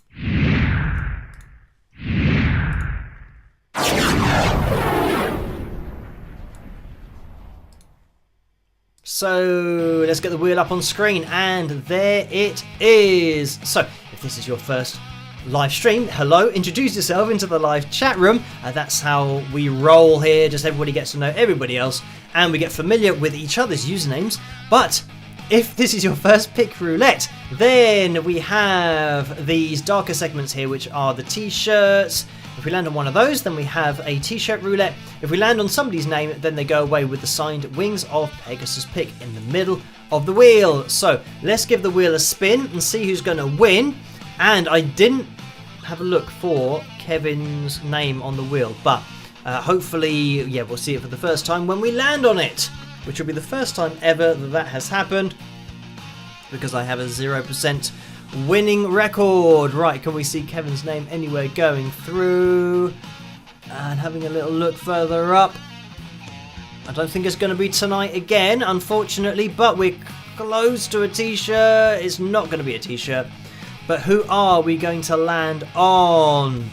So let's get the wheel up on screen, and there it is. So if this is your first live stream, hello, introduce yourself into the live chat room. That's how we roll here. Just everybody gets to know everybody else and we get familiar with each other's usernames. But if this is your first pick roulette, then we have these darker segments here, which are the t-shirts. If we land on one of those, then we have a t-shirt roulette. If we land on somebody's name, then they go away with the signed Wings of Pegasus pick in the middle of the wheel. So let's give the wheel a spin and see who's going to win. And I didn't have a look for Kevin's name on the wheel, but hopefully, we'll see it for the first time when we land on it, which will be the first time ever that has happened, because I have a 0% winning record. Right, can we see Kevin's name anywhere going through? And having a little look further up, I don't think it's going to be tonight again, unfortunately, but we're close to a t-shirt. It's not going to be a t-shirt. But who are we going to land on?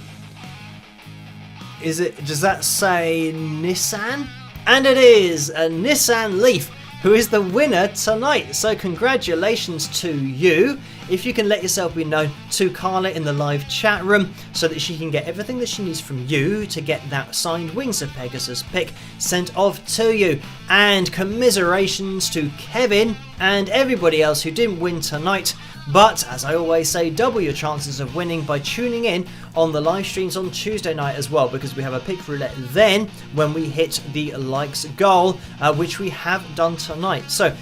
Does that say Nissan? And it is a Nissan Leaf, who is the winner tonight. So congratulations to you. If you can let yourself be known to Carla in the live chat room so that she can get everything that she needs from you to get that signed Wings of Pegasus pick sent off to you. And commiserations to Kevin and everybody else who didn't win tonight. But as I always say, double your chances of winning by tuning in on the live streams on Tuesday night as well, because we have a pick roulette then when we hit the likes goal, which we have done tonight. So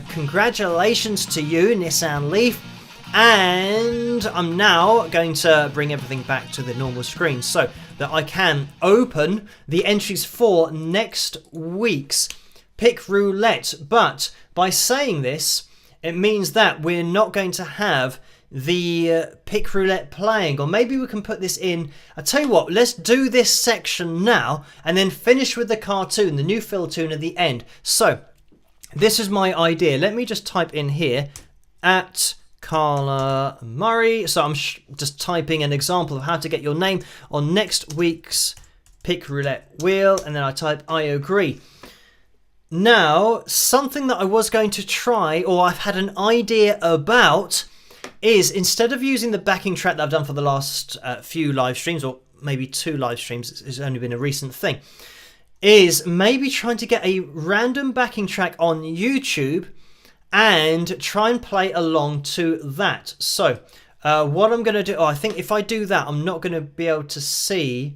congratulations to you, Nissan Leaf. And I'm now going to bring everything back to the normal screen so that I can open the entries for next week's pick roulette. But by saying this, it means that we're not going to have the pick roulette playing, or maybe we can put this in. I'll tell you what, let's do this section now and then finish with the cartoon, the new Phil-toon at the end. So this is my idea. Let me just type in here at Carla Murray. So I'm just typing an example of how to get your name on next week's pick roulette wheel, and then I type I agree. Now, something that I was going to try, or I've had an idea about, is instead of using the backing track that I've done for the last few live streams, or maybe 2 live streams, it's only been a recent thing, is maybe trying to get a random backing track on YouTube and try and play along to that. So what I'm going to do, I think if I do that, I'm not going to be able to see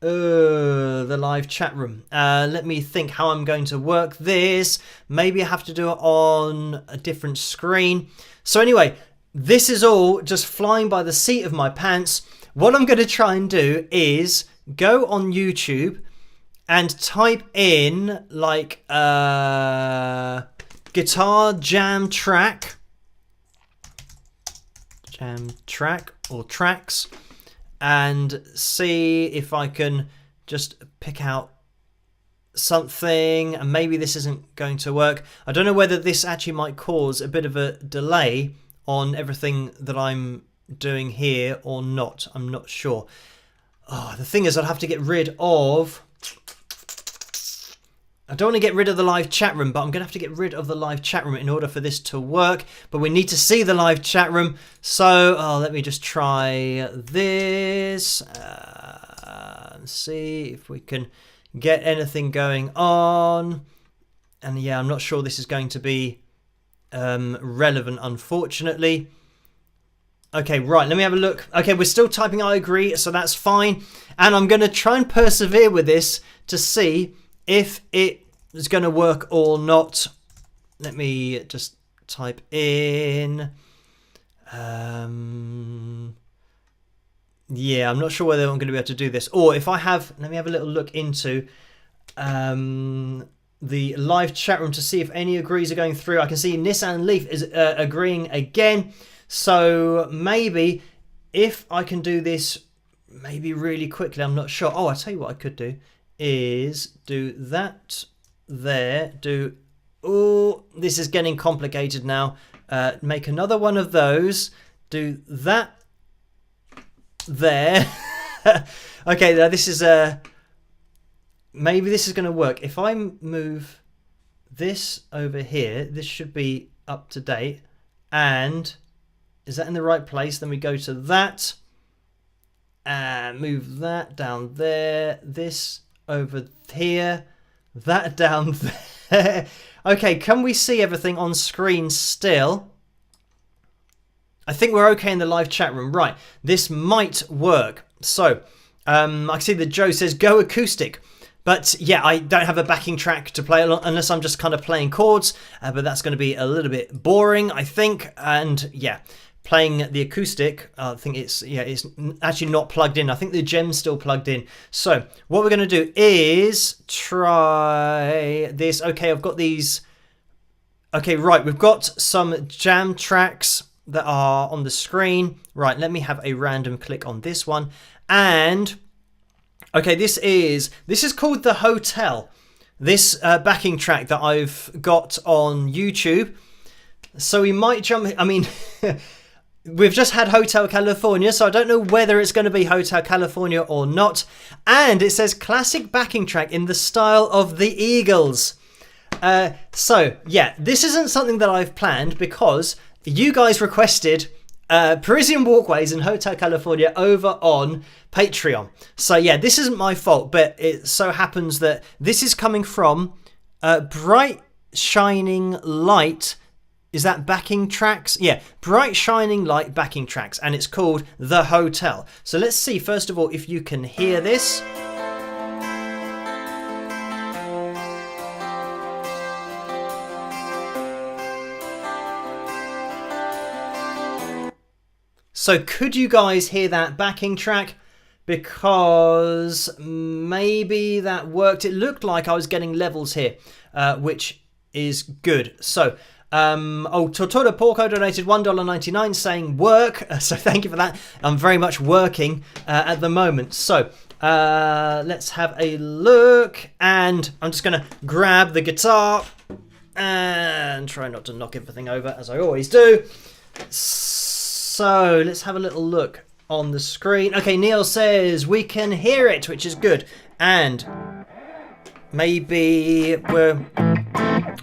the live chat room. Let me think how I'm going to work this. Maybe I have to do it on a different screen. So anyway, this is all just flying by the seat of my pants. What I'm going to try and do is go on YouTube and type in like guitar jam track or tracks, and see if I can just pick out something. And maybe this isn't going to work. I don't know whether this actually might cause a bit of a delay on everything that I'm doing here or not. I'm not sure. The thing is, I'd have to get rid of... I don't want to get rid of the live chat room, but I'm going to have to get rid of the live chat room in order for this to work. But we need to see the live chat room. So let me just try this. And see if we can get anything going on. And yeah, I'm not sure this is going to be relevant, unfortunately. Okay, right, let me have a look. Okay, we're still typing I agree, so that's fine. And I'm going to try and persevere with this to see if it is going to work or not. Let me just type in. Yeah, I'm not sure whether I'm going to be able to do this. Or if I have, let me have a little look into the live chat room to see if any agrees are going through. I can see Nissan Leaf is agreeing again. So maybe if I can do this maybe really quickly, I'm not sure. I'll tell you what I could do is do that there, this is getting complicated now. Make another one of those, do that there. Okay, now this is maybe this is going to work. If I move this over here, this should be up to date. And is that in the right place? Then we go to that and move that down there, this over here, that down there. Okay, can we see everything on screen still? I think we're okay in the live chat room. Right, this might work. So, I see that Joe says go acoustic. But yeah, I don't have a backing track to play unless I'm just kind of playing chords. But that's going to be a little bit boring, I think. And yeah, playing the acoustic, I think it's actually not plugged in. I think the gem's still plugged in. So what we're going to do is try this. Okay, I've got these. Okay, right, we've got some jam tracks that are on the screen. Right, let me have a random click on this one. And okay, this is called The Hotel. This backing track that I've got on YouTube. So we might jump. I mean, we've just had Hotel California, so I don't know whether it's going to be Hotel California or not. And it says classic backing track in the style of the Eagles. So yeah, this isn't something that I've planned because you guys requested Parisian Walkways and Hotel California over on Patreon. So yeah, this isn't my fault, but it so happens that this is coming from Bright Shining Light. Is that backing tracks? Yeah, Bright Shining Light backing tracks, and it's called The Hotel. So let's see, first of all, if you can hear this. So could you guys hear that backing track? Because maybe that worked. It looked like I was getting levels here, which is good. So, Tortoro Porco donated $1.99 saying work. So thank you for that. I'm very much working at the moment. So let's have a look. And I'm just going to grab the guitar and try not to knock everything over as I always do. So let's have a little look on the screen. Okay, Neil says we can hear it, which is good. And maybe we're...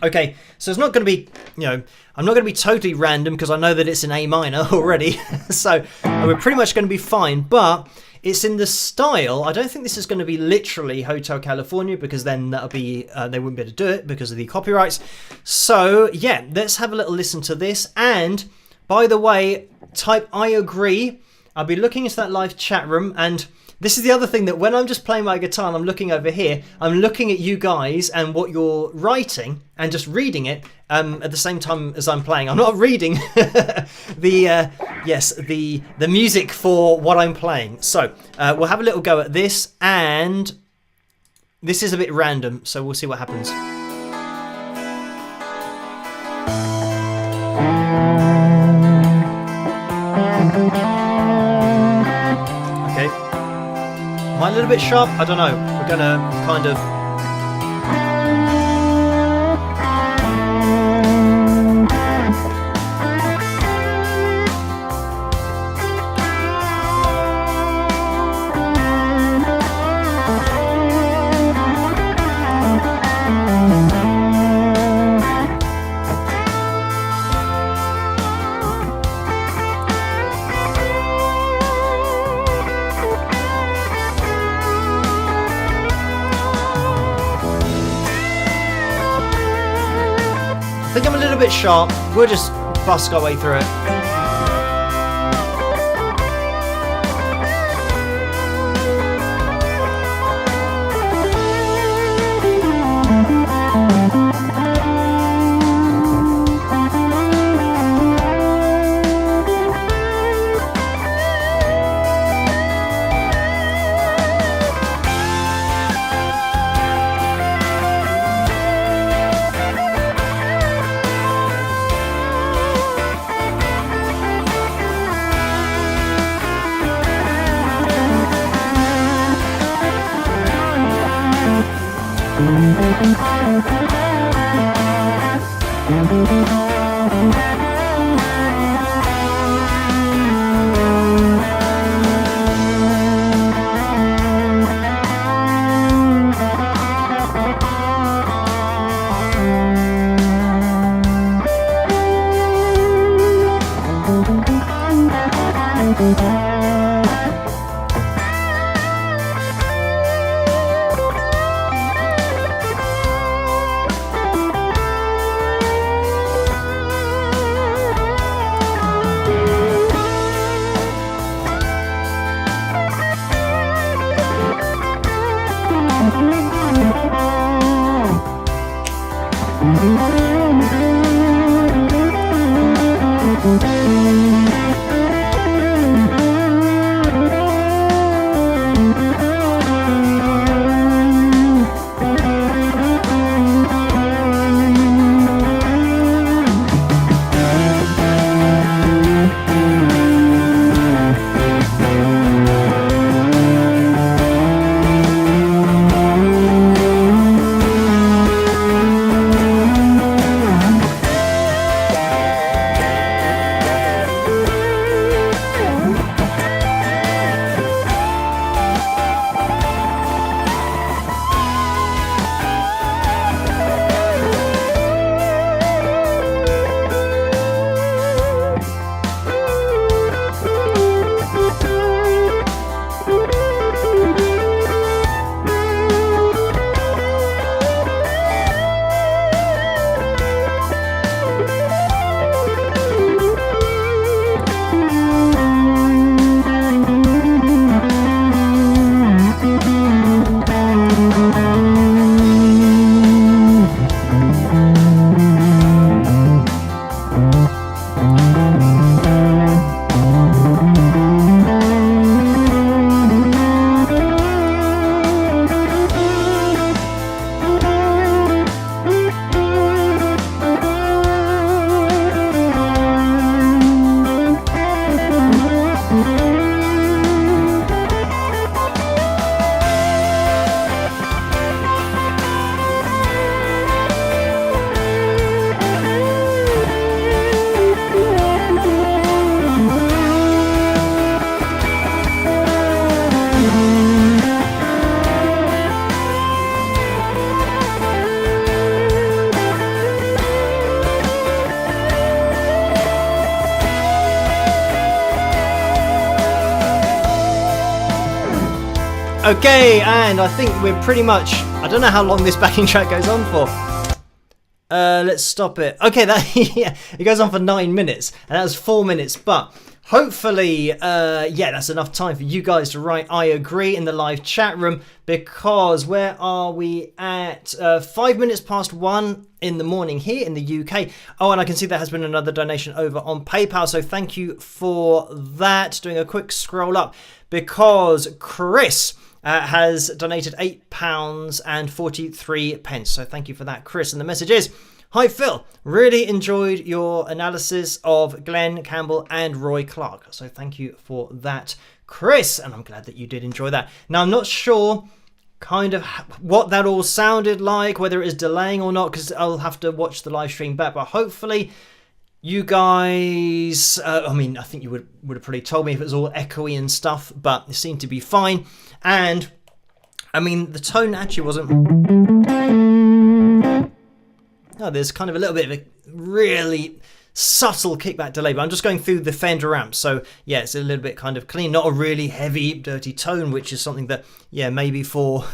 Okay, so it's not going to be, I'm not going to be totally random because I know that it's in A minor already. So we're pretty much going to be fine. But it's in the style. I don't think this is going to be literally Hotel California, because then that'll be they wouldn't be able to do it because of the copyrights. So yeah, let's have a little listen to this. And by the way, type I agree. I'll be looking into that live chat room, and this is the other thing, that when I'm just playing my guitar and I'm looking over here, I'm looking at you guys and what you're writing and just reading it at the same time as I'm playing. I'm not reading the music for what I'm playing. So we'll have a little go at this, and this is a bit random, so we'll see what happens. Am I a little bit sharp? I don't know. We're going to kind of... I think I'm a little bit sharp. We'll just busk our way through it. Okay, and I think we're pretty much... I don't know how long this backing track goes on for. Let's stop it. Okay, that yeah, it goes on for 9 minutes, and that was 4 minutes, but hopefully, yeah, that's enough time for you guys to write I agree in the live chat room, because where are we at? 5 minutes past 1 in the morning here in the UK. Oh, and I can see there has been another donation over on PayPal, so thank you for that. Doing a quick scroll up, because Chris has donated £8.43. So thank you for that, Chris. And the message is, hi Phil, really enjoyed your analysis of Glenn Campbell and Roy Clark. So thank you for that, Chris. And I'm glad that you did enjoy that. Now, I'm not sure kind of what that all sounded like, whether it is delaying or not, because I'll have to watch the live stream back. But hopefully you guys, I mean, I think you would have probably told me if it was all echoey and stuff, but it seemed to be fine. And I mean, the tone actually wasn't... Oh, there's kind of a little bit of a really subtle kickback delay, but I'm just going through the Fender amp, so yeah, it's a little bit kind of clean, not a really heavy, dirty tone, which is something that, yeah, maybe for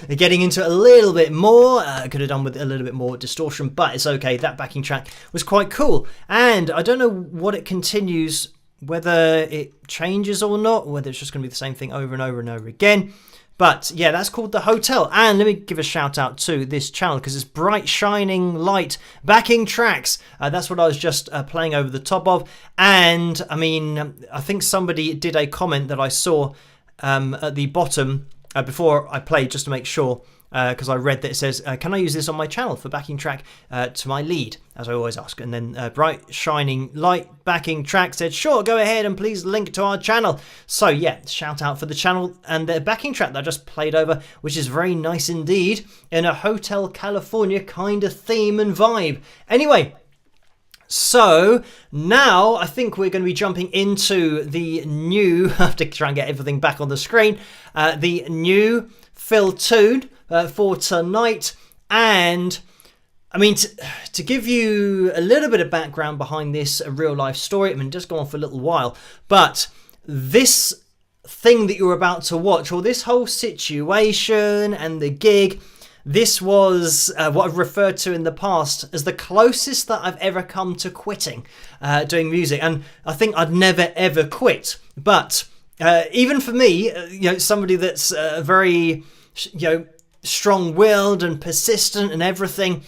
getting into it a little bit more, could have done with a little bit more distortion, but it's okay. That backing track was quite cool, and I don't know what it continues, whether it changes or not, or whether it's just going to be the same thing over and over and over again. But yeah, that's called The Hotel. And let me give a shout out to this channel, because it's Bright Shining Light backing tracks. That's what I was just playing over the top of. And I mean, I think somebody did a comment that I saw at the bottom before I played, just to make sure, because I read that it says, can I use this on my channel for backing track to my lead, as I always ask. And then Bright Shining Light backing track said, sure, go ahead and please link to our channel. So yeah, shout out for the channel and the backing track that I just played over, which is very nice indeed, in a Hotel California kind of theme and vibe. Anyway, so now I think we're going to be jumping into the new, I have to try and get everything back on the screen, the new Phil-toon for tonight. And I mean, to give you a little bit of background behind this real life story, I mean, just go on for a little while, but this thing that you're about to watch, or this whole situation and the gig, this was what I've referred to in the past as the closest that I've ever come to quitting doing music. And I think I'd never ever quit, but even for me, you know, somebody that's very, you know, strong-willed and persistent and everything,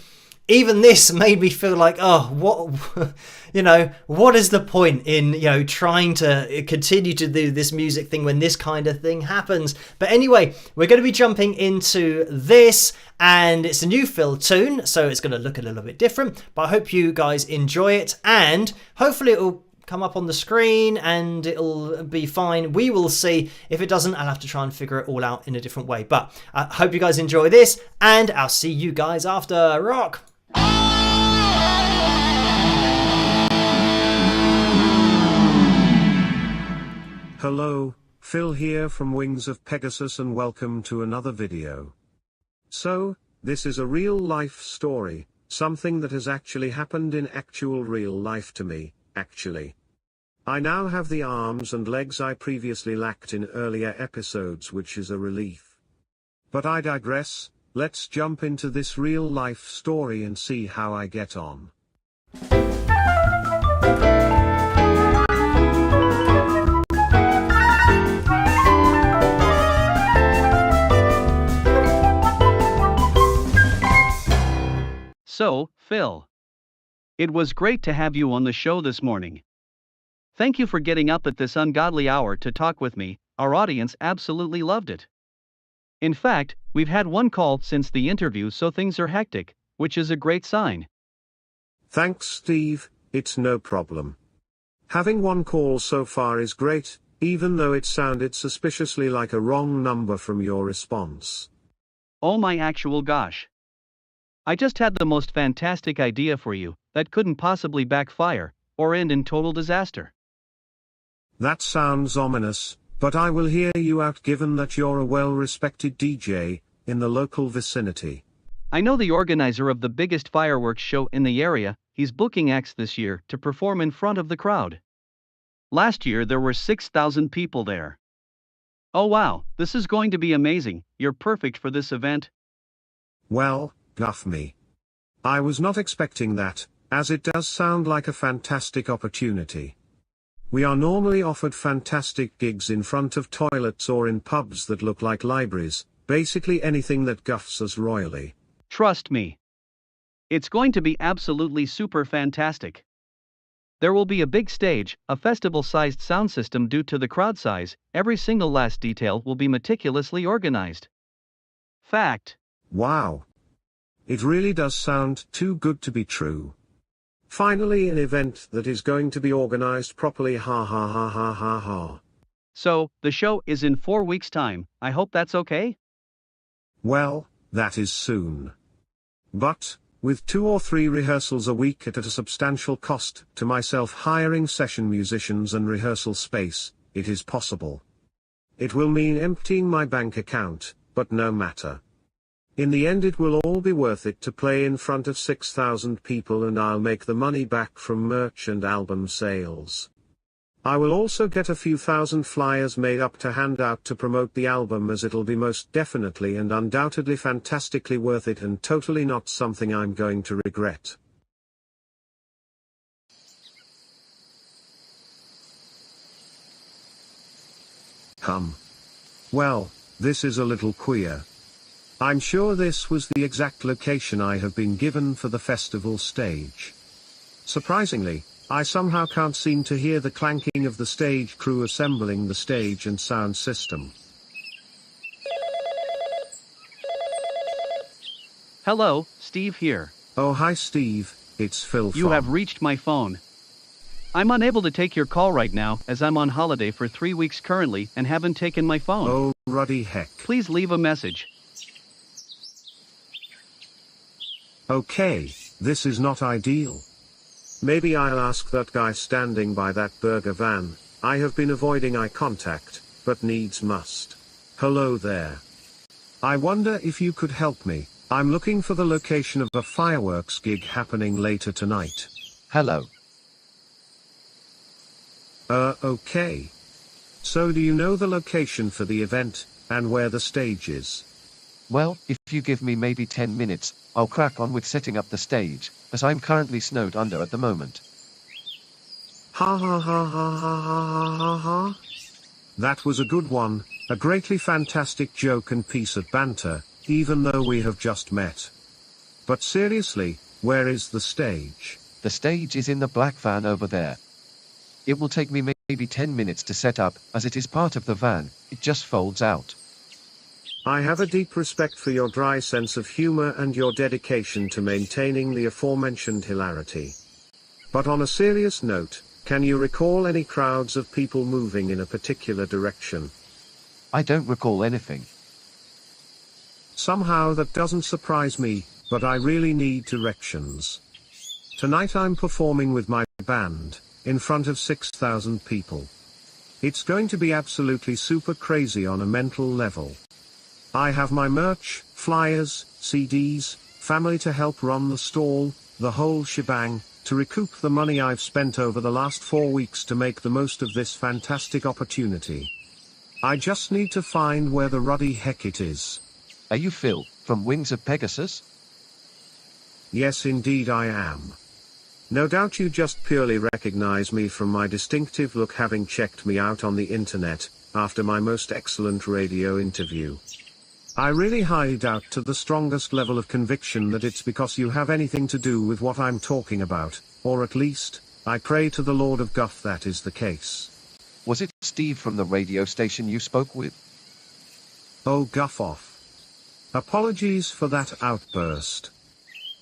even this made me feel like, oh, what, you know, what is the point in, you know, trying to continue to do this music thing when this kind of thing happens? But anyway, we're going to be jumping into this, and it's a new Phil-toon, so it's going to look a little bit different, but I hope you guys enjoy it, and hopefully it will come up on the screen and it'll be fine. We will see. If it doesn't, I'll have to try and figure it all out in a different way. But I hope you guys enjoy this, and I'll see you guys after. Rock! Hello, Phil here from Wings of Pegasus, and welcome to another video. So, this is a real life story, something that has actually happened in actual real life to me. Actually, I now have the arms and legs I previously lacked in earlier episodes, which is a relief. But I digress. Let's jump into this real life story and see how I get on. So, Phil, it was great to have you on the show this morning. Thank you for getting up at this ungodly hour to talk with me. Our audience absolutely loved it. In fact, we've had one call since the interview, so things are hectic, which is a great sign. Thanks, Steve, it's no problem. Having one call so far is great, even though it sounded suspiciously like a wrong number from your response. Oh my actual gosh. I just had the most fantastic idea for you that couldn't possibly backfire or end in total disaster. That sounds ominous, but I will hear you out given that you're a well-respected DJ in the local vicinity. I know the organizer of the biggest fireworks show in the area. He's booking acts this year to perform in front of the crowd. Last year there were 6,000 people there. Oh wow, this is going to be amazing. You're perfect for this event. Well, guff me. I was not expecting that, as it does sound like a fantastic opportunity. We are normally offered fantastic gigs in front of toilets or in pubs that look like libraries, basically anything that guffs us royally. Trust me. It's going to be absolutely super fantastic. There will be a big stage, a festival-sized sound system due to the crowd size, every single last detail will be meticulously organized. Fact. Wow. It really does sound too good to be true. Finally, an event that is going to be organized properly, ha ha ha ha ha ha. So, the show is in 4 weeks' time, I hope that's okay? Well, that is soon. But, with 2 or 3 rehearsals a week at a substantial cost to myself hiring session musicians and rehearsal space, it is possible. It will mean emptying my bank account, but no matter. In the end it will all be worth it to play in front of 6,000 people, and I'll make the money back from merch and album sales. I will also get a few thousand flyers made up to hand out to promote the album, as it'll be most definitely and undoubtedly fantastically worth it and totally not something I'm going to regret. Well, this is a little queer. I'm sure this was the exact location I have been given for the festival stage. Surprisingly, I somehow can't seem to hear the clanking of the stage crew assembling the stage and sound system. Hello, Steve here. Oh hi Steve, it's Phil. You have reached my phone. I'm unable to take your call right now as I'm on holiday for 3 weeks currently and haven't taken my phone. Oh, ruddy heck. Please leave a message. Okay, this is not ideal. Maybe I'll ask that guy standing by that burger van. I have been avoiding eye contact, but needs must. Hello there. I wonder if you could help me. I'm looking for the location of a fireworks gig happening later tonight. Hello. Okay. So do you know the location for the event, and where the stage is? Well, if you give me maybe 10 minutes, I'll crack on with setting up the stage, as I'm currently snowed under at the moment. Ha ha ha ha ha ha ha ha. That was a good one, a greatly fantastic joke and piece of banter, even though we have just met. But seriously, where is the stage? The stage is in the black van over there. It will take me maybe 10 minutes to set up, as it is part of the van, it just folds out. I have a deep respect for your dry sense of humor and your dedication to maintaining the aforementioned hilarity. But on a serious note, can you recall any crowds of people moving in a particular direction? I don't recall anything. Somehow that doesn't surprise me, but I really need directions. Tonight I'm performing with my band, in front of 6,000 people. It's going to be absolutely super crazy on a mental level. I have my merch, flyers, CDs, family to help run the stall, the whole shebang, to recoup the money I've spent over the last 4 weeks to make the most of this fantastic opportunity. I just need to find where the ruddy heck it is. Are you Phil, from Wings of Pegasus? Yes indeed I am. No doubt you just purely recognize me from my distinctive look, having checked me out on the internet, after my most excellent radio interview. I really highly doubt to the strongest level of conviction that it's because you have anything to do with what I'm talking about, or at least, I pray to the Lord of Guff that is the case. Was it Steve from the radio station you spoke with? Oh guff off. Apologies for that outburst.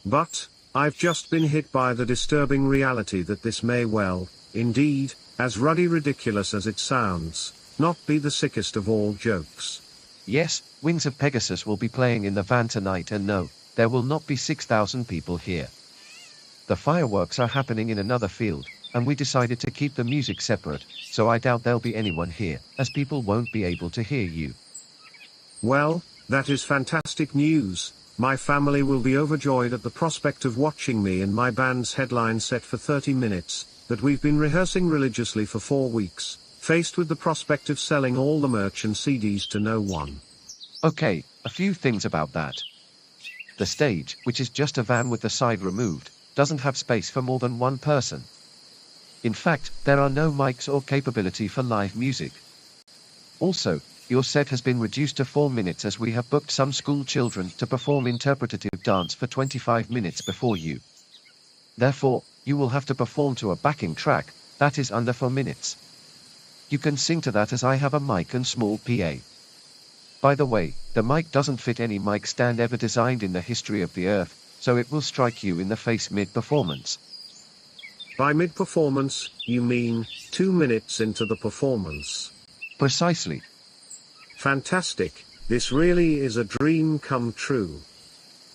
But, I've just been hit by the disturbing reality that this may well, indeed, as ruddy ridiculous as it sounds, not be the sickest of all jokes. Yes, Wings of Pegasus will be playing in the van tonight, and no, there will not be 6,000 people here. The fireworks are happening in another field, and we decided to keep the music separate, so I doubt there'll be anyone here, as people won't be able to hear you. Well, that is fantastic news. My family will be overjoyed at the prospect of watching me and my band's headline set for 30 minutes, that we've been rehearsing religiously for 4 weeks, faced with the prospect of selling all the merch and CDs to no one. Okay, a few things about that. The stage, which is just a van with the side removed, doesn't have space for more than one person. In fact, there are no mics or capability for live music. Also, your set has been reduced to 4 minutes as we have booked some school children to perform interpretative dance for 25 minutes before you. Therefore, you will have to perform to a backing track that is under 4 minutes. You can sing to that as I have a mic and small PA. By the way, the mic doesn't fit any mic stand ever designed in the history of the earth, so it will strike you in the face mid-performance. By mid-performance, you mean 2 minutes into the performance? Precisely. Fantastic, this really is a dream come true.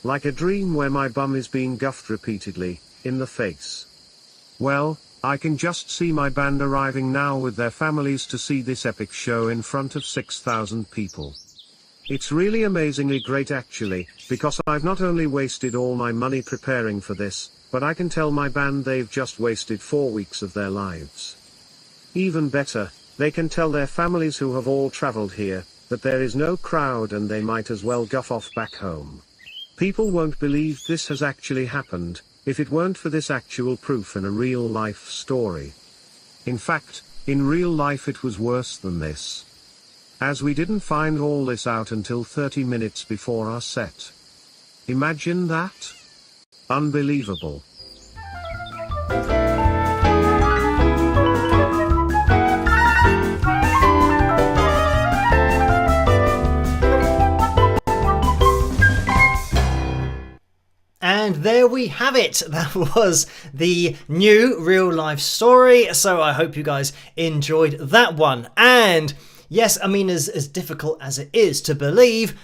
Like a dream where my bum is being guffed repeatedly, in the face. Well, I can just see my band arriving now with their families to see this epic show in front of 6,000 people. It's really amazingly great actually, because I've not only wasted all my money preparing for this, but I can tell my band they've just wasted 4 weeks of their lives. Even better, they can tell their families who have all traveled here, that there is no crowd and they might as well guff off back home. People won't believe this has actually happened, if it weren't for this actual proof in a real life story. In fact, in real life it was worse than this. As we didn't find all this out until 30 minutes before our set. Imagine that? Unbelievable. And there we have it. That was the new real life story. So I hope you guys enjoyed that one. And yes, I mean, as difficult as it is to believe,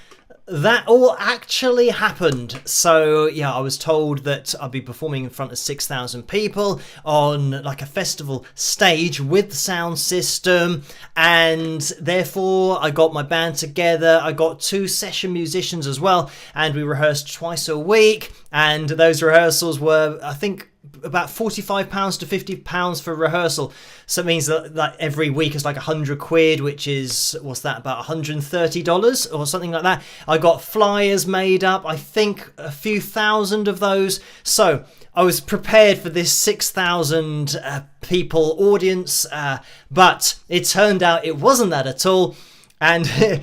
that all actually happened. So yeah, I was told that I'll be performing in front of 6,000 people on like a festival stage with the sound system, and therefore I got my band together. I got 2 session musicians as well, and we rehearsed twice a week, and those rehearsals were, I think, about £45 to £50 for rehearsal. So it means that every week is like £100, which is, what's that, about $130 or something like that. I got flyers made up, I think a few thousand of those. So I was prepared for this 6,000 people audience, but it turned out it wasn't that at all. And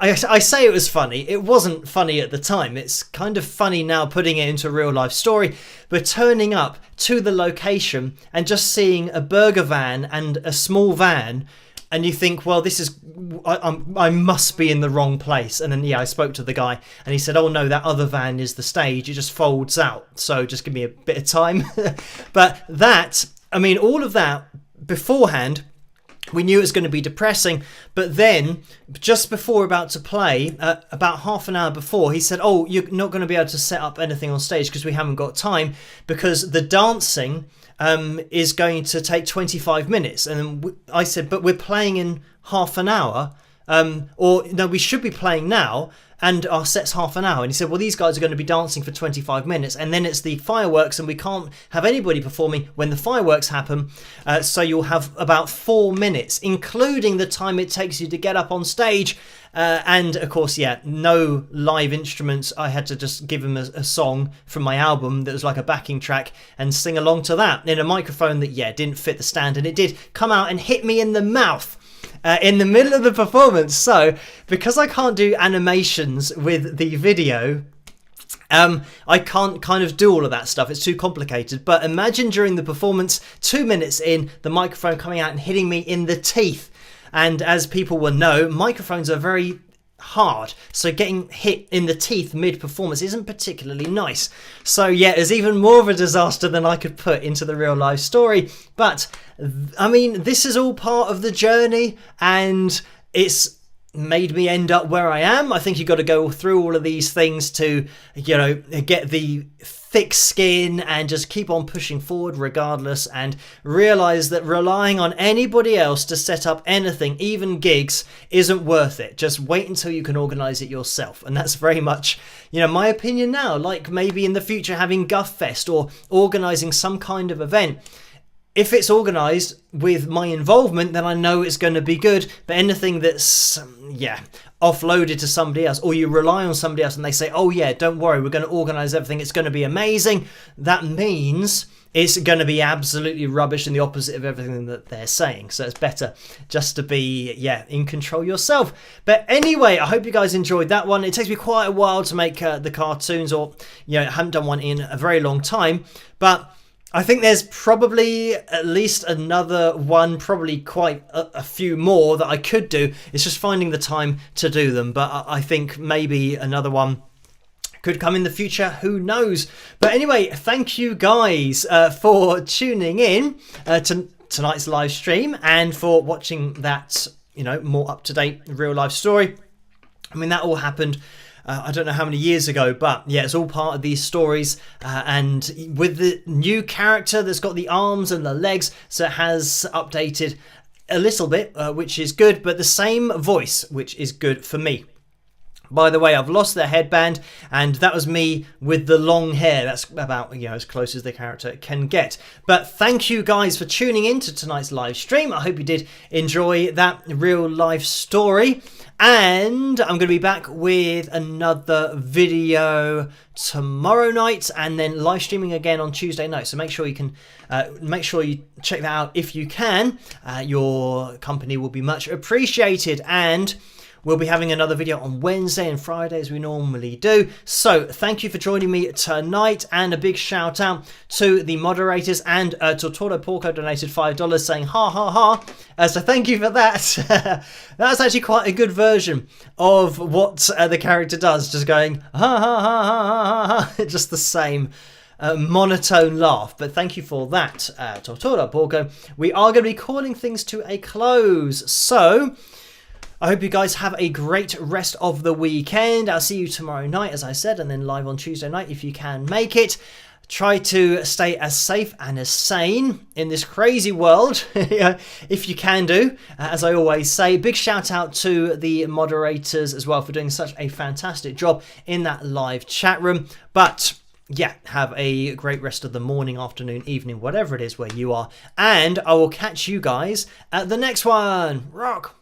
I say it was funny. It wasn't funny at the time. It's kind of funny now putting it into a real life story. But turning up to the location and just seeing a burger van and a small van, and you think, well, this is, I must be in the wrong place. And then, yeah, I spoke to the guy and he said, oh no, that other van is the stage. It just folds out. So just give me a bit of time. But that, I mean, all of that beforehand, we knew it was going to be depressing, but then just before about to play, about half an hour before, he said, oh, you're not going to be able to set up anything on stage because we haven't got time, because the dancing is going to take 25 minutes. And I said, but we're playing in half an hour, or no, we should be playing now, and our set's half an hour. And he said, well, these guys are going to be dancing for 25 minutes, and then it's the fireworks, and we can't have anybody performing when the fireworks happen, so you'll have about 4 minutes, including the time it takes you to get up on stage. And of course, yeah, no live instruments. I had to just give him a song from my album that was like a backing track and sing along to that in a microphone that, yeah, didn't fit the stand, and it did come out and hit me in the mouth in the middle of the performance. So because I can't do animations with the video, I can't kind of do all of that stuff. It's too complicated. But imagine during the performance, 2 minutes in, the microphone coming out and hitting me in the teeth. And as people will know, microphones are very hard, so getting hit in the teeth mid-performance isn't particularly nice. So yeah, it's even more of a disaster than I could put into the real life story. But I mean, this is all part of the journey, and it's made me end up where I am. I think you've got to go through all of these things to, you know, get the thick skin and just keep on pushing forward regardless, and realize that relying on anybody else to set up anything, even gigs, isn't worth it. Just wait until you can organize it yourself. And that's very much, you know, my opinion now. Like maybe in the future having Guff Fest or organizing some kind of event, if it's organised with my involvement, then I know it's going to be good. But anything that's, offloaded to somebody else, or you rely on somebody else and they say, oh yeah, don't worry, we're going to organise everything, it's going to be amazing, that means it's going to be absolutely rubbish and the opposite of everything that they're saying. So it's better just to be, in control yourself. But anyway, I hope you guys enjoyed that one. It takes me quite a while to make the cartoons, or, I haven't done one in a very long time. But I think there's probably at least another one, probably quite a few more that I could do. It's just finding the time to do them. But I think maybe another one could come in the future, who knows. But anyway, thank you guys for tuning in to tonight's live stream and for watching that, more up-to-date real-life story. I mean, that all happened, I don't know how many years ago, but yeah, it's all part of these stories. And with the new character that's got the arms and the legs, so it has updated a little bit, which is good, but the same voice, which is good for me. By the way, I've lost the headband, and that was me with the long hair. That's about, as close as the character can get. But thank you guys for tuning in to tonight's live stream. I hope you did enjoy that real life story. And I'm going to be back with another video tomorrow night, and then live streaming again on Tuesday night. So make sure you can check that out if you can. Your company will be much appreciated, and we'll be having another video on Wednesday and Friday as we normally do. So thank you for joining me tonight, and a big shout out to the moderators, and Tortoro Porco donated $5 saying ha ha ha. So thank you for that. That's actually quite a good version of what the character does, just going ha ha ha ha ha ha, just the same monotone laugh. But thank you for that, Tortoro Porco. We are going to be calling things to a close, so I hope you guys have a great rest of the weekend. I'll see you tomorrow night, as I said, and then live on Tuesday night if you can make it. Try to stay as safe and as sane in this crazy world, if you can do, as I always say. Big shout out to the moderators as well for doing such a fantastic job in that live chat room. But yeah, have a great rest of the morning, afternoon, evening, whatever it is where you are. And I will catch you guys at the next one. Rock!